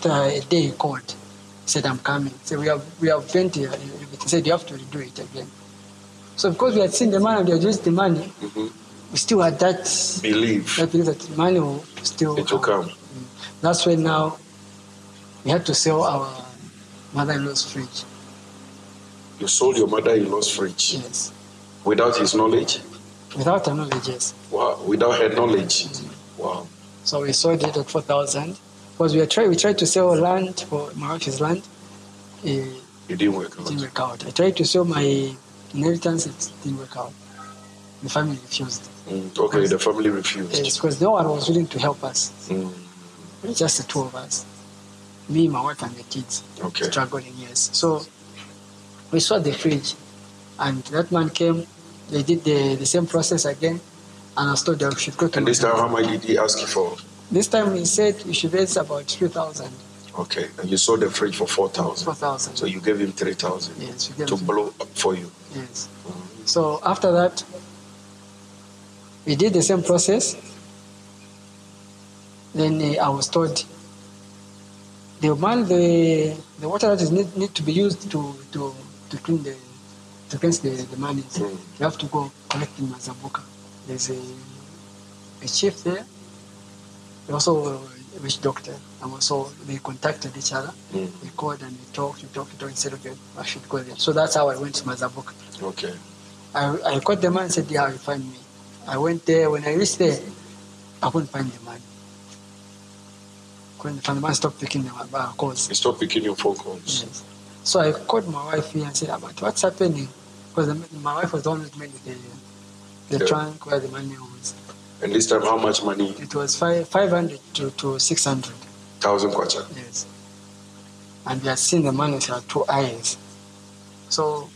a day he called. He said, I'm coming. He said, we have spent here. He said, you have to redo it again. So because we had seen the man and we had used the money, we still had that belief that the money will still come. That's when now we had to sell our mother-in-law's fridge. You sold your mother-in-law's fridge? Yes. Without his knowledge? Without her knowledge, yes. Wow. Without her knowledge? Wow. So we sold it at 4,000. Because we tried to sell land for my wife's land. It didn't work out. It didn't work out. I tried to sell my inheritance, it didn't work out. The family refused. Okay, the family refused. Yes, because no one was willing to help us. Just the two of us. Me, my wife, and the kids. Okay. Struggling, yes. So we sold the fridge, and that man came. They did the same process again, and I told them we should go to. And this time, how much did he ask you for? This time he said we should raise about 3,000. Okay, and you sold the fridge for 4,000. 4,000. So you gave him 3,000. Yes, we gave to blow up for you. Yes. So after that, we did the same process. Then I was told the water that is need to be used to clean to cleanse the money. You have to go collect in Mazabuka. There's a chief there. Also a witch doctor. And also they contacted each other. They called and we talked and said, okay, I should go there. So that's how I went to Mazabuka. Okay. I called the man and said, yeah, you find me. I went there. When I reached there, I couldn't find the man. The man stopped picking my calls. He stopped picking your phone calls? Yes. So I called my wife here and said, but what's happening? Because my wife was the one who made the trunk where the money was. And this time, how much money? It was 500 to 600. 1,000 kwacha? Yes. And we had seen the man with her 2 eyes. So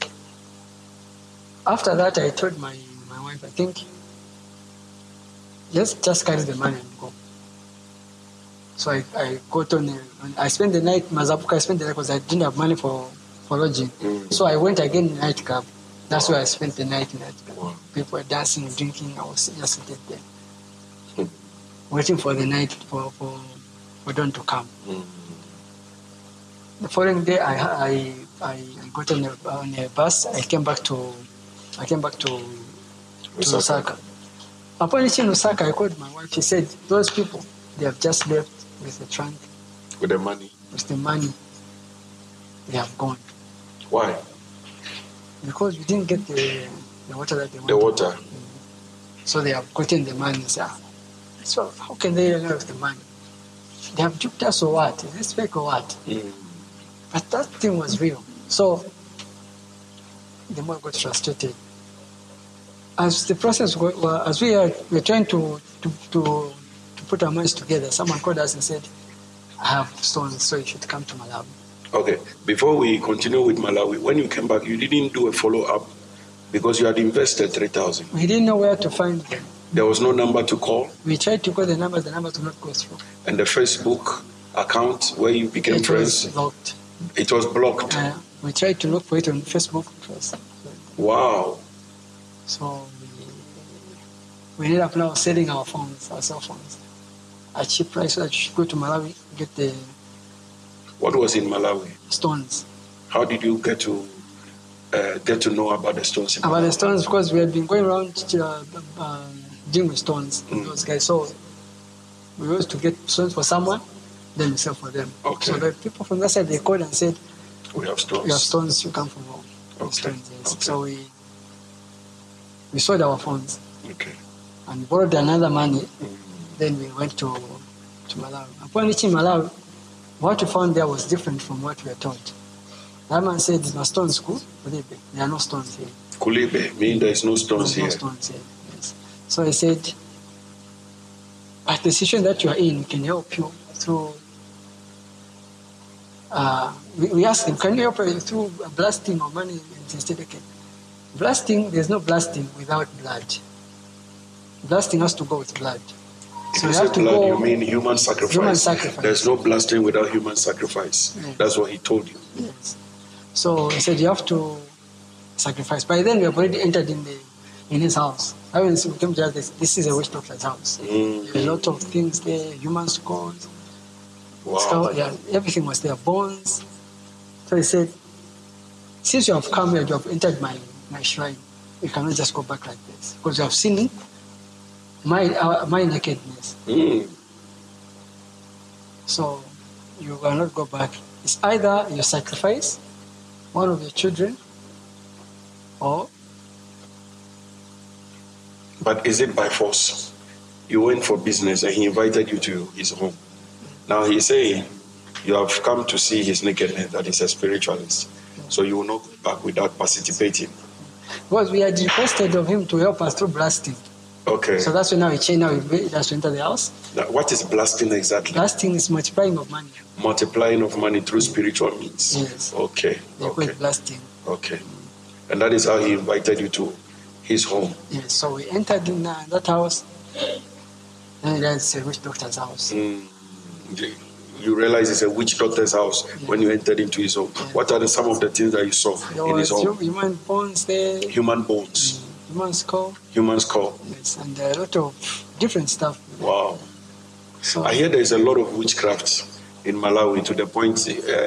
after that, I told my wife, I think, let's just carry the money and go. So I got on, I spent the night, Mazabuka, I spent the night because I didn't have money for lodging. So I went again in nightclub. That's where I spent the night in nightclub. Wow. People were dancing, drinking, I was just sitting there. Waiting for the night for dawn to come. The following day, I got on a bus. I came back to Lusaka. Upon reaching Lusaka, I called my wife. She said, those people, they have just left with the trunk. With the money? With the money. They have gone. Why? Because we didn't get the water that they wanted. The water? So they have gotten the money. So how can they have the money? They have duped us or what? Is this fake or what? But that thing was real. So the more I got frustrated. As the process, as we were trying to put our minds together, someone called us and said, I have stones, so you should come to Malawi. Okay, before we continue with Malawi, when you came back, you didn't do a follow-up because you had invested 3,000. We didn't know where to find them. There was no number to call? We tried to call the numbers did not go through. And the Facebook account where you became friends? It was blocked. It was blocked? We tried to look for it on Facebook first. Wow. So we ended up now selling our cell phones, at cheap price so that you should go to Malawi, get the... What was in Malawi? Stones. How did you get to know about the stones in Malawi? About the stones, because we had been going around dealing with stones, those guys. So we used to get stones for someone, then we sell for them. Okay. So the people from that side, they called and said, we have stones. We have stones, you come for more. Okay. Stones, yes. Okay. So we sold our phones. Okay. And borrowed another money. Then we went to Malawi. Upon reaching Malawi, what we found there was different from what we were told. That man said, there are stones, Kulibe. There are no stones here. Kulibe, meaning there is no stones here. No stones here, yes. So I said, at the situation that you are in, we can help you through... we asked him, can you help us through blasting or money? And he said, okay. Blasting, there's no blasting without blood. Blasting has to go with blood. So you have to blood, go, you mean human sacrifice? Human sacrifice. There's no blasting without human sacrifice. Yes. That's what he told you. Yes. So he said you have to sacrifice. By then we have already entered in his house. I mean, we came to this is a witch doctor's house. There are a lot of things there, human skulls. Wow. So, yeah, everything was there. Bones, So he said, since you have come here, you have entered my shrine, you cannot just go back like this because you have seen my nakedness. So you cannot go back. It's either you sacrifice one of your children or... But is it by force? You went for business and he invited you to his home. Now he's saying you have come to see his nakedness, that is a spiritualist. So you will not go back without participating. Because we had requested of him to help us through blasting. Okay. So that's when now he changed, now he just enter the house. Now, what is blasting exactly? Blasting is multiplying of money. Multiplying of money through spiritual means. Yes. Okay. They call it blasting. Okay. And that is how he invited you to his home. Yes. So we entered in that house, and that's a witch doctor's house. You realize it's a witch doctor's house when you entered into his home. What are some of the things that you saw in his home? Human bones there. Human bones. Human skull. Human skull. Yes, and a lot of different stuff. Wow. So, I hear there is a lot of witchcraft in Malawi to the point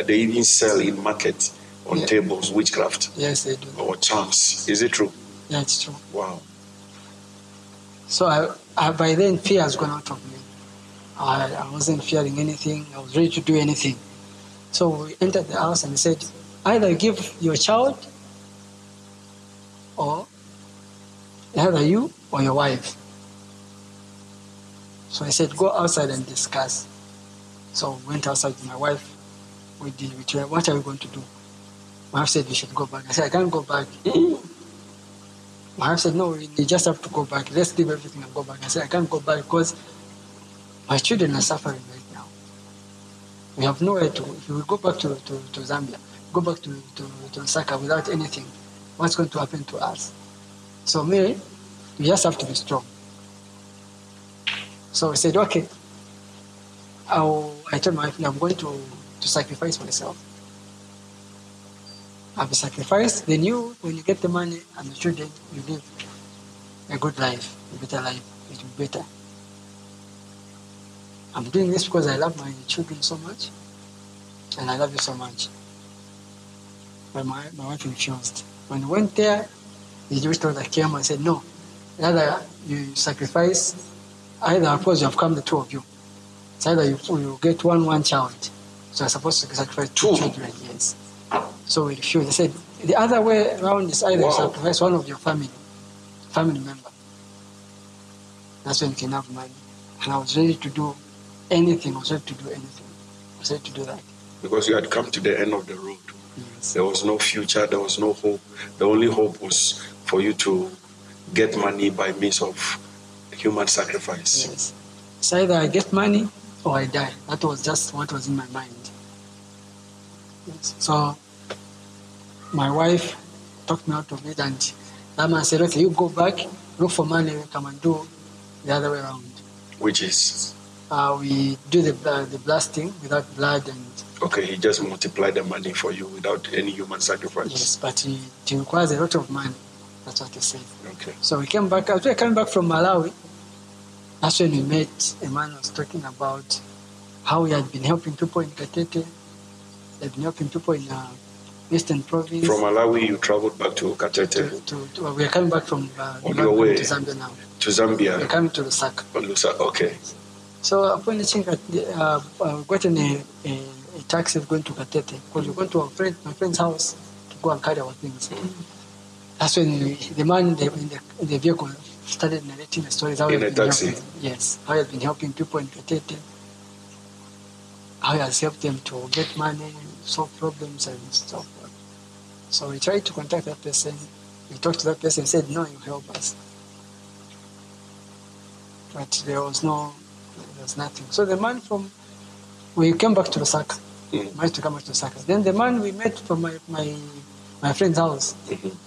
they even sell in market on tables witchcraft. Yes, they do. Or charms. Is it true? Yeah, it's true. Wow. So I by then fear has gone out of me. I wasn't fearing anything. I was ready to do anything. So we entered the house and he said, either give your child or either you or your wife. So I said, go outside and discuss. So we went outside with my wife. We tried, what are we going to do? My wife said, we should go back. I said, I can't go back. My wife said, no, we just have to go back. Let's leave everything and go back. I said, I can't go back because my children are suffering right now. We have nowhere to. If we go back to Zambia, go back to Lusaka without anything, what's going to happen to us? So we just have to be strong. So I said, okay. I told my wife, I'm going to sacrifice myself. I'll be sacrificed. Then you, when you get the money and the children, you live a good life, a better life. It will be better. I'm doing this because I love my children so much, and I love you so much. But my wife refused. When we went there, the Jewish doctor came and said, no, either you sacrifice, either because you have come the two of you. It's either you get one child. So I'm supposed to sacrifice two children, yes. So we refused. They said, the other way around is either you sacrifice one of your family member. That's when you can have money. And I was ready to do anything. I was ready to do anything. I was ready to do that. Because you had come to the end of the road. Yes. There was no future. There was no hope. The only hope was for you to get money by means of human sacrifice. Yes. It's either I get money or I die. That was just what was in my mind. Yes. So my wife talked me out of it, and that man said, okay, you go back, look for money, we come and do the other way around. Which is? We do the blasting without blood and... Okay, he just multiplied the money for you without any human sacrifice. Yes, but it requires a lot of money. That's what he said. Okay. So we came back. After coming back from Malawi, that's when we met a man who was talking about how he had been helping people in Katete. He had been helping people in Eastern Province. From Malawi, you traveled back to Katete? We are coming back from on your way to Zambia now. To Zambia? We are coming to Lusaka. Lusaka, okay. So upon reaching gotten a taxi going to Katete, because we're going to my friend's house to go and carry our things. That's when the man in the vehicle started narrating the stories. How in a taxi? How he has been helping people in Katete, how he has helped them to get money, solve problems and stuff. So we tried to contact that person. We talked to that person and said, no, you help us. But there was nothing. So the man we came back to Lusaka. Managed to come back to Lusaka. Then the man we met from my friend's house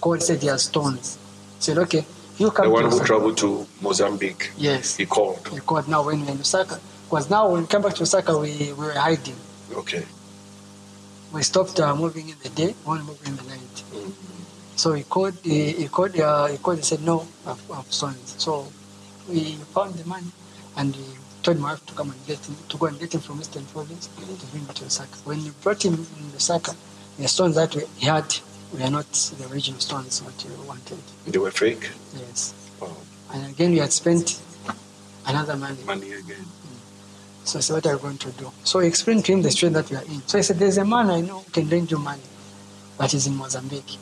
called, said he has stones. Said, okay, you come to Lusaka. The one who traveled to Mozambique. Yes. He called. He called now when we were in Lusaka. Because now when we came back to Lusaka, we were hiding. Okay. We stopped moving in the day, only moving in the night. So he called and said, no, I've stones. So we found the man and we told my wife to come and get him, to go and get him from Eastern Province to bring him to Lusaka. When we brought him in Lusaka, the stones that we had were not the original stones what you wanted. They were fake? Yes. Wow. And again, we had spent another money. Money again. So I said, what are we going to do? So I explained to him the situation that we are in. So he said, there's a man I know who can lend you money, but he's in Mozambique.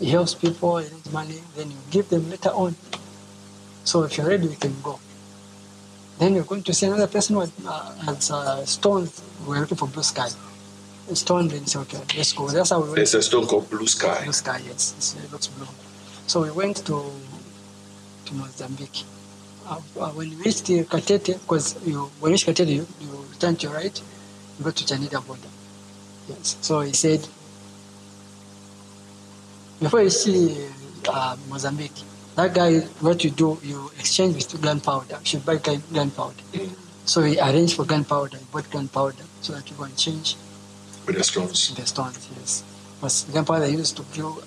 He helps people, he lends money, then you give them later on. So if you're ready, we can go. Then you're going to see another person who has stones. We're looking for blue sky. A stone, then he said, okay, let's go. That's how we went. There's a stone called Blue Sky. Blue sky, yes. It looks blue. So we went to Mozambique. When we reached Katete, because when you reach Katete, you turn to your right, you go to Chanida border. Yes. So he said, before you see Mozambique, that guy, what you do, you exchange with gunpowder. You should buy gunpowder. So he arranged for gunpowder. He bought gunpowder so that you go and change. With the stones? The stones, yes. Because gunpowder used to kill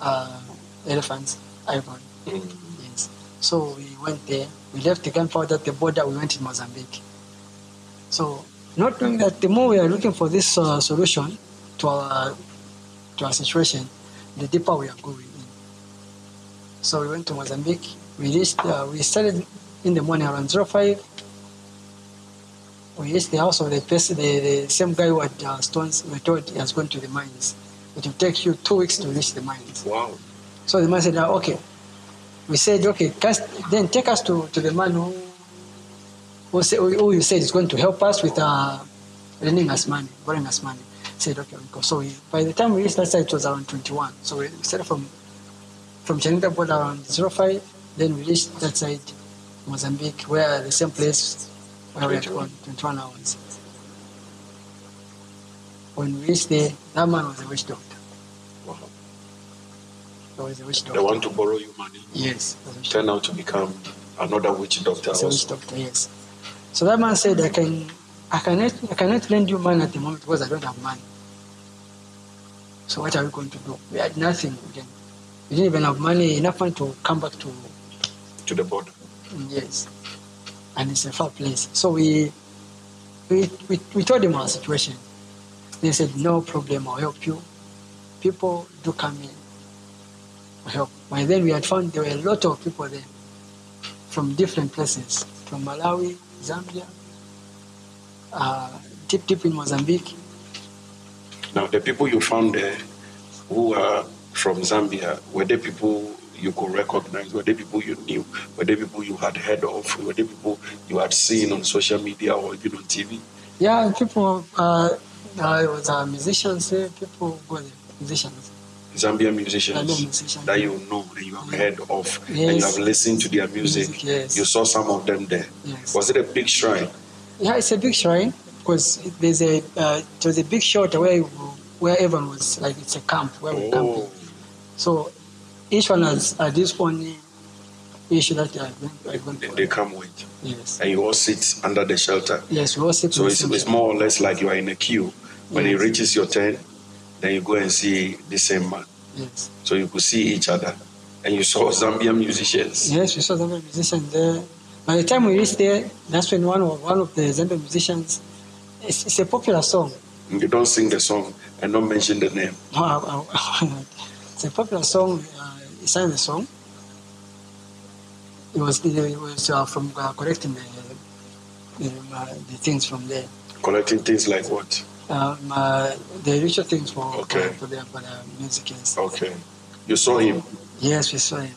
elephants, ivory. Yes. So we went there. We left the gunpowder at the border. We went to Mozambique. So not knowing that the more we are looking for this solution to our situation, the deeper we are going in. So we went to Mozambique. We reached. We started in the morning around 05. We reached the house of the same guy who had stones. We told he was going to the mines. It will take you 2 weeks to reach the mines. Wow. So the man said, okay. We said, okay, then take us to the man who you said is going to help us with lending us money, borrowing us money. Said, okay, we go. So by the time we reached that side, it was around 21. So we started from Chanita border around 05. Then we reached that side, Mozambique, where the same place where we had gone 21 hours. When we reached there, that man was a witch doctor. Wow. He was a witch doctor. They want to borrow you money? Yes. Turn out to become another witch doctor also. Witch doctor, yes. So that man said, I cannot lend you money at the moment because I don't have money. So what are we going to do? We had nothing. We didn't even have money, enough money to come back to the border. Yes. And it's a far place. So we told him our situation. They said, no problem, I'll help you. People do come in. I'll help. By then we had found there were a lot of people there from different places, from Malawi, Zambia, deep in Mozambique. Now, the people you found there who are from Zambia, were they people you could recognize? Were they people you knew? Were they people you had heard of? Were they people you had seen on social media or even on TV? Yeah, people, it was musicians, people were musicians. Zambian musicians that you know and you have heard of, and you have listened to their music. Yes. You saw some of them there. Yes. Was it a big shrine? Yeah, it's a big shrine because there's it was a big shelter where everyone was, like it's a camp where we're camping. So each one has this one issue that they are going to. They come with. Yes. And you all sit under the shelter. Yes, we all sit. So it's more or less like you are in a queue. When it reaches your turn, then you go and see the same man. Yes. So you could see each other. And you saw Zambian musicians. Yes, we saw Zambian musicians there. By the time we reached there, that's when one of the Zambian musicians, it's a popular song. You don't sing the song and don't mention the name. No, it's a popular song. He sang the song. It was from collecting the things from there. Collecting things like what? The ritual things for their music. Yes. Okay. You saw him? Yes, we saw him.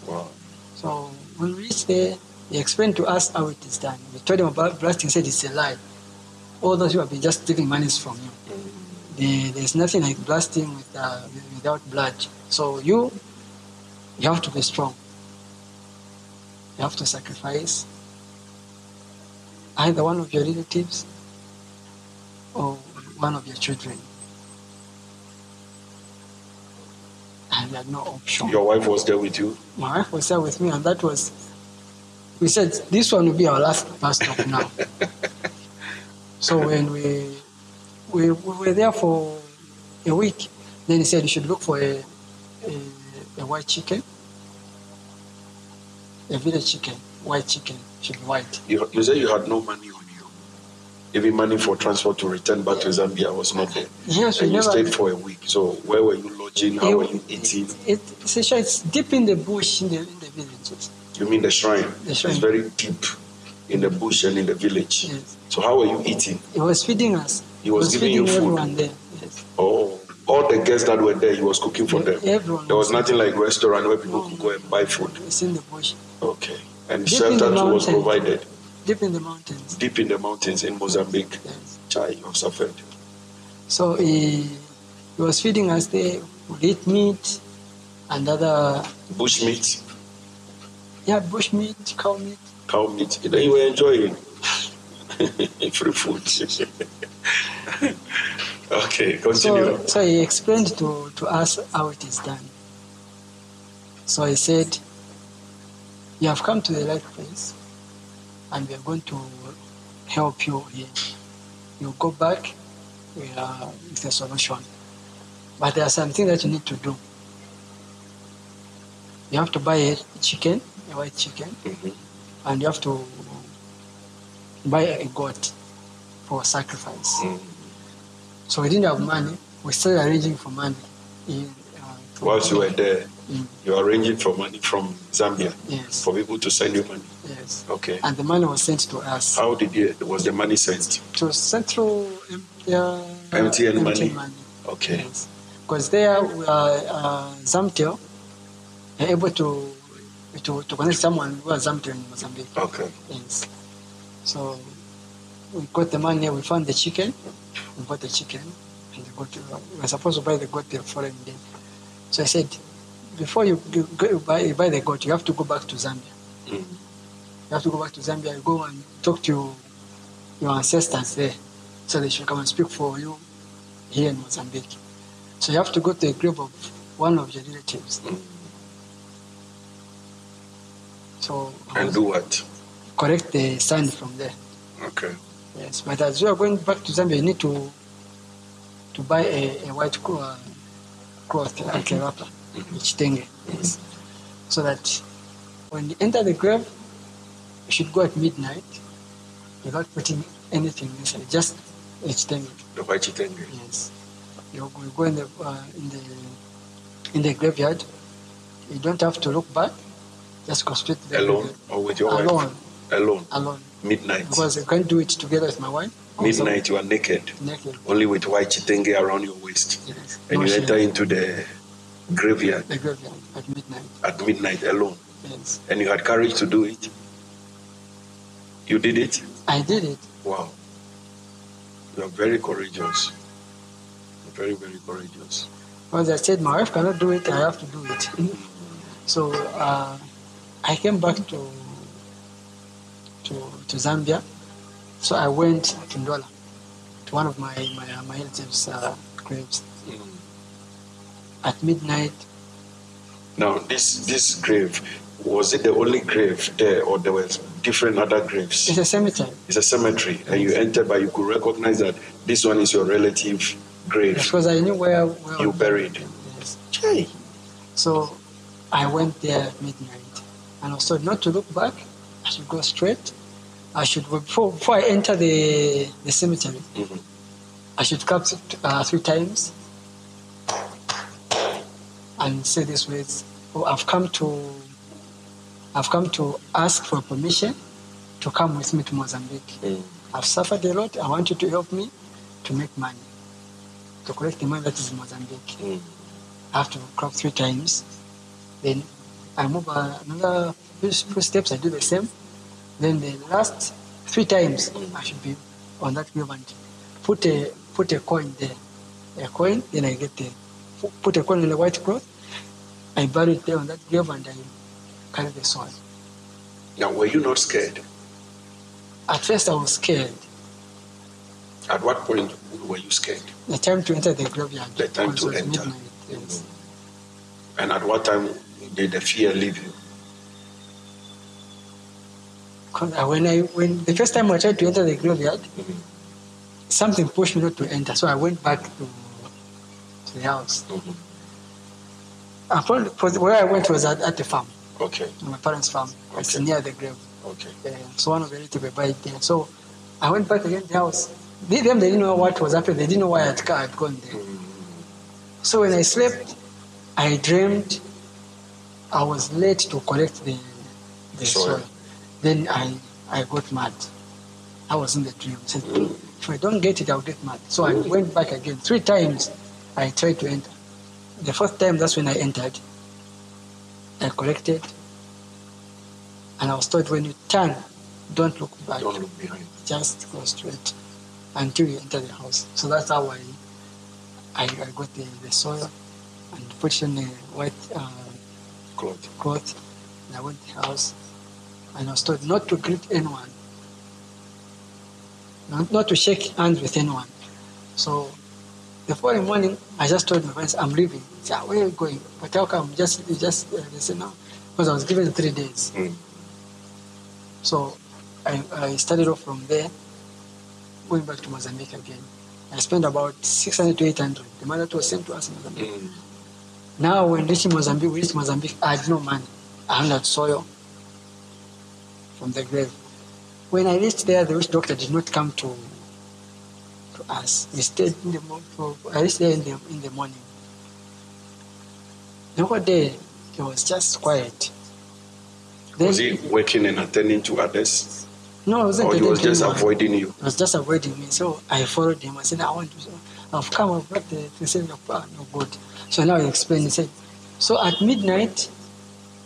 Wow. So when we reached there, he explained to us how it is done. We told him about blasting, said it's a lie. All those who have been just taking monies from you. There's nothing like blasting without blood. So you have to be strong. You have to sacrifice either one of your relatives or one of your children. And you had no option. Your wife was there with you? My wife was there with me, and that was, we said, this one will be our last stop now. So when we were there for a week, then he said you should look for a white chicken, a village chicken, white chicken, should be white. You said you had no money on you. Even money for transport to return back to Zambia was not there. Yes, and you never, stayed for a week. So where were you lodging? How were you eating? It's deep in the bush in the villages. You mean the shrine? The shrine. It's very deep in the bush and in the village. Yes. So how were you eating? He was feeding us. He was giving you food? Everyone there. Yes. Oh, all the guests that were there, he was cooking for them? Everyone. There was nothing like restaurant where people could go and buy food? It's in the bush. Okay. And shelter too was provided? Deep in the mountains. Deep in the mountains in Mozambique? Yes. Chai, you have suffered. So he was feeding us there. We eat meat and other... Bush meat? Yeah, bush meat, cow meat. Cow meat. Then you were enjoying free food. Okay, continue. So he explained to us how it is done. So he said, you have come to the right place and we are going to help you here. You go back with a solution. But there are some things that you need to do. You have to buy a chicken, a white chicken, and you have to buy a goat for sacrifice. So we didn't have money. We started arranging for money. Whilst you were there, you were arranging for money from Zambia? Yes. For people to send you money? Yes. Okay. And the money was sent to us. How was the money sent? It was sent through MTN money? Okay. Yes. Because there we are Zamtel, able to connect someone who was Zamtel in Mozambique. Okay. Yes. So we got the money, we found the chicken, we bought the chicken, and we were supposed to buy the goat the following day. So I said, before you buy the goat, you have to go back to Zambia. You have to go back to Zambia, you go and talk to your ancestors there, so they should come and speak for you here in Mozambique. So you have to go to the grave of one of your relatives. So and do what? Correct the sand from there. Okay. Yes, but as you are going back to Zambia, you need to buy a white cloth, like a wrapper, kitenge. Yes. So that when you enter the grave, you should go at midnight without putting anything inside, just a kitenge. The white kitenge? Yes. You go in the graveyard. You don't have to look back. Just go straight to the alone graveyard. Or with your wife? Alone. Alone. Midnight. Because I can't do it together with my wife. Midnight, you are naked. Naked. Only with white chitenge around your waist. Yes. And you enter into the graveyard. The graveyard at midnight. At midnight alone. Yes. And you had courage to do it. You did it? I did it. Wow. You are very courageous. Very, very courageous. Because I said my wife cannot do it, I have to do it. So I came back to Zambia. So I went to Ndola, to one of my relatives' graves. At midnight. Now this grave, was it the only grave there, or there were different other graves? It's a cemetery. It's a cemetery, and you entered, but you could recognize that this one is your relative grave. Yes, because I knew where you buried. Yes. Jay. So I went there at midnight, and I was told not to look back. I should go straight. I should before I enter the cemetery. I should clap 3 times and say these words: "Oh, I've come to ask for permission to come with me to Mozambique. I've suffered a lot. I want you to help me to make money, to collect the money that is in Mozambique." I have to clap 3 times. Then I move another few steps. I do the same. Then the last 3 times I should be on that grave and put a coin there. A coin. Then I put a coin in the white cloth. I bury it there on that grave and I carry the soil. Now, were you not scared? At first I was scared. At what point were you scared? The time to enter the graveyard. The time to enter. Midnight, yes. And at what time did the fear leave you? When the first time I tried to enter the graveyard, something pushed me not to enter. So I went back to the house. Where I went was at the farm. Okay. My parents' farm. Okay. It's near the grave. Okay. So one of the relatives were buried there. So I went back again to the house. They didn't know what was happening. They didn't know why I'd gone there. So when I slept, I dreamed I was late to collect the soil. Then I got mad. I was in the dream. I said, if I don't get it, I'll get mad. So I went back again. 3 times I tried to enter. The first time, that's when I entered. I collected. And I was told, when you turn, don't look back. Don't look behind. Just go straight until you enter the house. So that's how I got the soil and put it in a white cloth. And I went to the house. And I was told not to greet anyone. Not to shake hands with anyone. So the following morning, I just told my friends, I'm leaving. They said, where are you going? But how come? They said, no. Because I was given 3 days. So I started off from there, going back to Mozambique again. I spent about 600 to 800. The money that was sent to us in Mozambique. Now, when we reached Mozambique, I had no money. I had soil from the grave. When I reached there, the witch doctor did not come to us. We stayed in the morning. I reached there in the morning. The whole day, it was just quiet. Then, was he working and attending to others? No, I wasn't. Or he was just avoiding you? He was just avoiding me. So I followed him. I said, I've come, I've got the same of God. So now he explained. He said, so at midnight,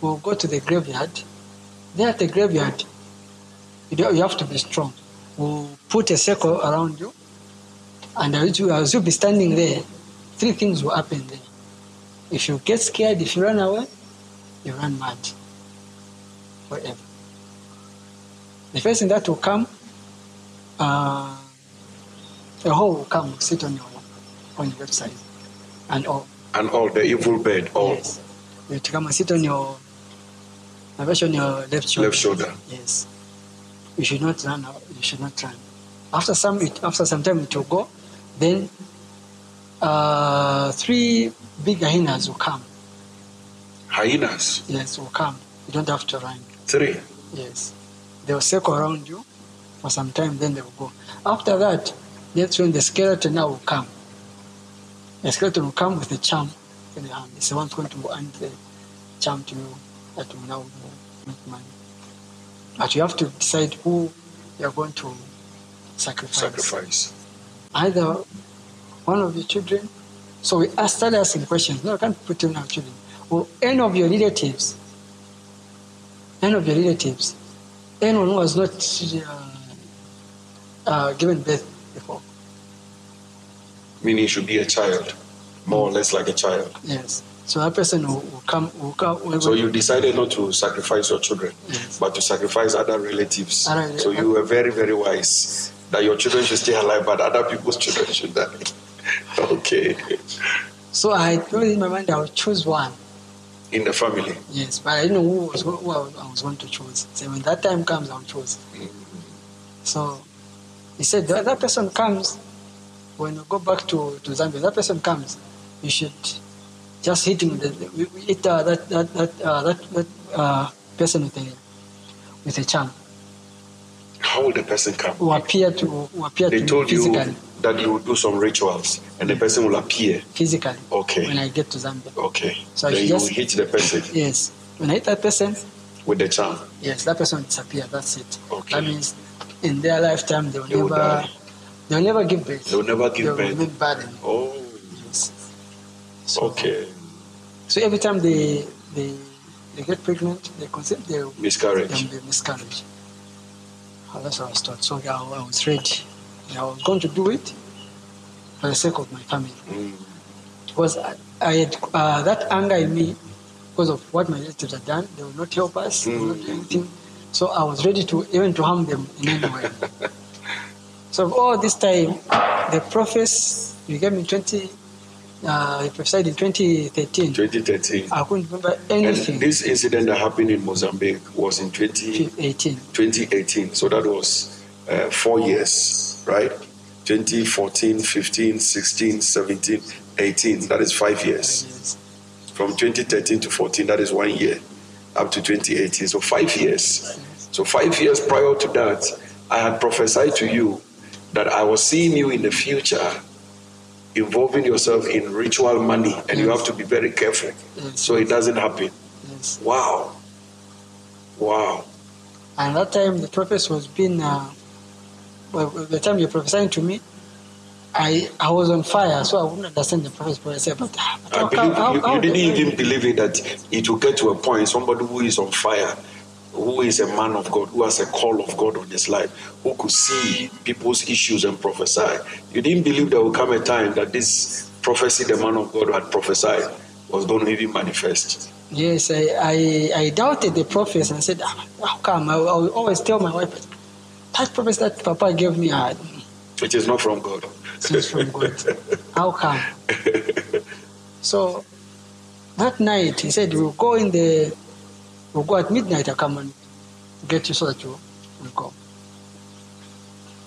we'll go to the graveyard. There at the graveyard, you have to be strong. We'll put a circle around you, and as you'll be standing there, 3 things will happen there. If you get scared, if you run away, you run mad forever. The first thing that will come, a hole will come, sit on your left side, and all the evil bird, all. Yes, it will come and sit on your left shoulder. Left shoulder. Yes. You should not run. You should not run. After some time it will go. Then 3 big hyenas will come. Hyenas? Yes, will come. You don't have to run. 3? Yes. They will circle around you for some time. Then they will go. After that, that's when the skeleton now will come. The skeleton will come with a charm in the hand. It's the one going to hand the charm to you that will now make money. But you have to decide who you are going to sacrifice. Either one of your children. So we started asking questions. No, I can't put in our children. Or any of your relatives. Anyone who was not given birth before. Meaning it should be a child. More or less like a child. Yes. So that person will come. So you decided not to sacrifice your children, yes, but to sacrifice other relatives. So you were very, very wise that your children should stay alive, but other people's children should die. Okay. So I told in my mind I would choose one. In the family? Yes, but I didn't know who I was going to choose. So when that time comes, I'll choose. So he said, that person comes, when we go back to Zambia, that person comes, you should just hit him. We hit that person with a charm. How will the person come? Who appear to They told you physically. that you would do some rituals and the person will appear Physically. Okay. When I get to Zambia. Okay. So then you will hit the person. Yes. When I hit that person. With the charm. Yes, that person will disappear. That's it. Okay. That means in their lifetime they will never give birth. They will never give birth. They will remain barren. Oh. Yes. So, okay. So every time they get pregnant, they conceive, they will miscarriage. That's what I was taught. So I was ready. I was going to do it for the sake of my family. Because I had that anger in me because of what my relatives had done. They will not help us, they will not do anything. So I was ready to harm them in any way. So all this time, the prophets, you gave me he prophesied in 2013. 2013. I couldn't remember anything. And this incident that happened in Mozambique was in 2018. 2018. So that was 4 years, right? 2014, 15, 16, 17, 18. That is 5 years. From 2013 to 14, that is 1 year. Up to 2018. So 5 years. So 5 years prior to that, I had prophesied to you that I was seeing you in the future involving yourself in ritual money, and you have to be very careful so it doesn't happen. Yes. Wow. Wow. And that time the prophet was being, well, the time you're prophesying to me, I was on fire, so I wouldn't understand the prophet's prophecy. But I believe you didn't even believe it, that it will get to a point, somebody who is on fire, who is a man of God, who has a call of God on his life, who could see people's issues and prophesy. You didn't believe there would come a time that this prophecy the man of God had prophesied was going to even manifest. Yes, I doubted the prophets and said, how come? I will always tell my wife, that prophecy that Papa gave me, it is not from God. It is from God. How come? So that night he said, we'll go at midnight. I'll come and get you so that you will go.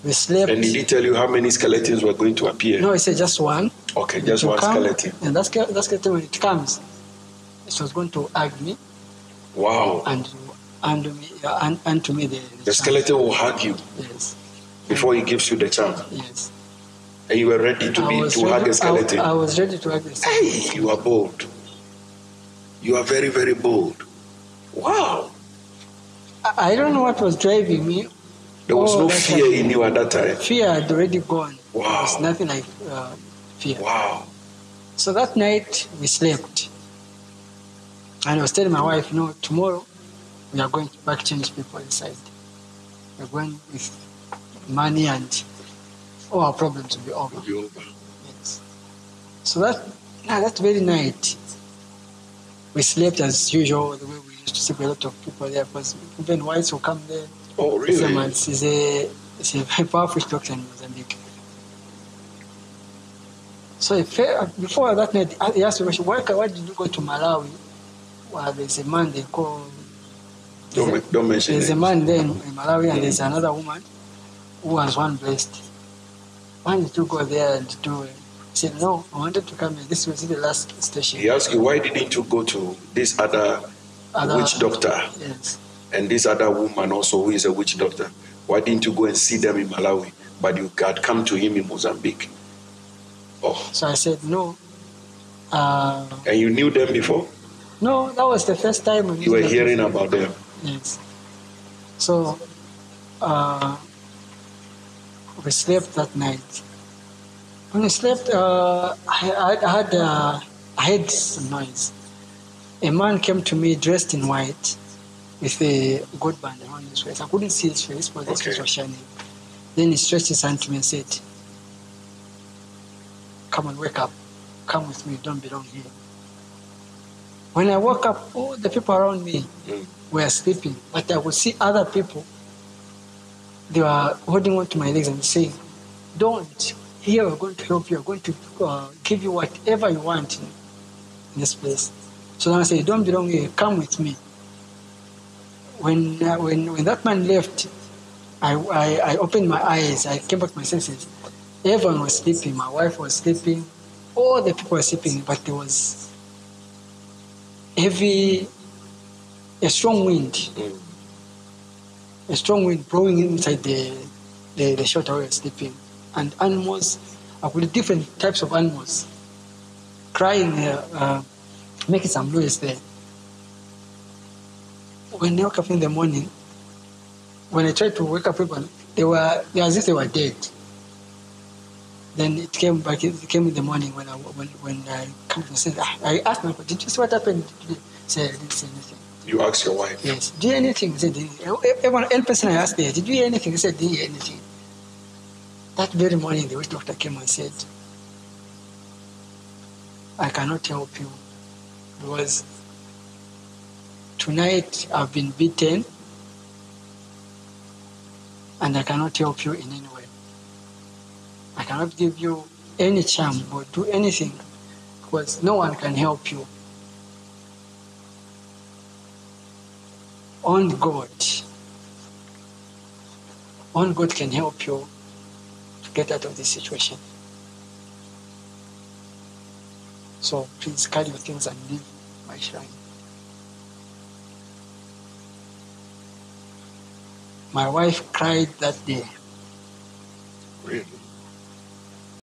We slept. And did he tell you how many skeletons were going to appear? No, he said just one. Okay, just one skeleton. And that skeleton, when it comes, it was going to hug me. Wow. And to me the skeleton will hug you. Yes. Before he gives you the charm. Yes. And you were ready to hug a skeleton. I was ready to hug a skeleton. Hey, you are bold. You are very, very bold. Wow. I don't know what was driving me. There was no fear in you at that time. Fear had already gone. Wow. There was nothing like fear. Wow. So that night we slept. And I was telling my wife, tomorrow we are going to back change people inside. We're going with money and all our problems will be over. Yes. So that very night, we slept as usual, the way we used to sleep. A lot of people there, because even whites will come there. Oh, really? He's a very powerful doctor in Mozambique. So before that night, he asked me, why did you go to Malawi? Well, there's a man they call... Don't mention There's a man there in Malawi, and there's another woman who was one blessed. Why did you go there and do it? He said, no, I wanted to come here. This was the last station. He asked you, why didn't you go to this other witch doctor? Yes. And this other woman also, who is a witch doctor. Why didn't you go and see them in Malawi? But you had come to him in Mozambique. Oh. So I said, no. And you knew them before? No, that was the first time. You were hearing about them? Yes. So, we slept that night. When we slept, I heard some noise. A man came to me dressed in white with a gold band around his face. I couldn't see his face, but his face was shining. Then he stretched his hand to me and said, come and wake up. Come with me, you don't belong here. When I woke up, all the people around me were sleeping, but I would see other people. They were holding on to my legs and saying, don't, here we're going to help you, we're going to give you whatever you want in this place. So then I said, don't belong here, come with me. When that man left, I opened my eyes, I came back to my senses. Everyone was sleeping, my wife was sleeping, all the people were sleeping, but there was a strong wind. A strong wind blowing inside the shelter where we were sleeping. And animals, with different types of animals, crying, making some noise there. When I woke up in the morning, when I tried to wake up people, they were as if they were dead. Then it came in the morning when I come to say, I asked my wife, did you see what happened? He said, I didn't see anything. You asked your wife? Yes. Did you hear anything? He said, every person I asked there, did you hear anything? He said, didn't hear anything. That very morning, the witch doctor came and said, I cannot help you because tonight I've been beaten and I cannot help you in any way. I cannot give you any charm or do anything because no one can help you. Only God can help you to get out of this situation. So please carry your things and leave my shrine. My wife cried that day. Really?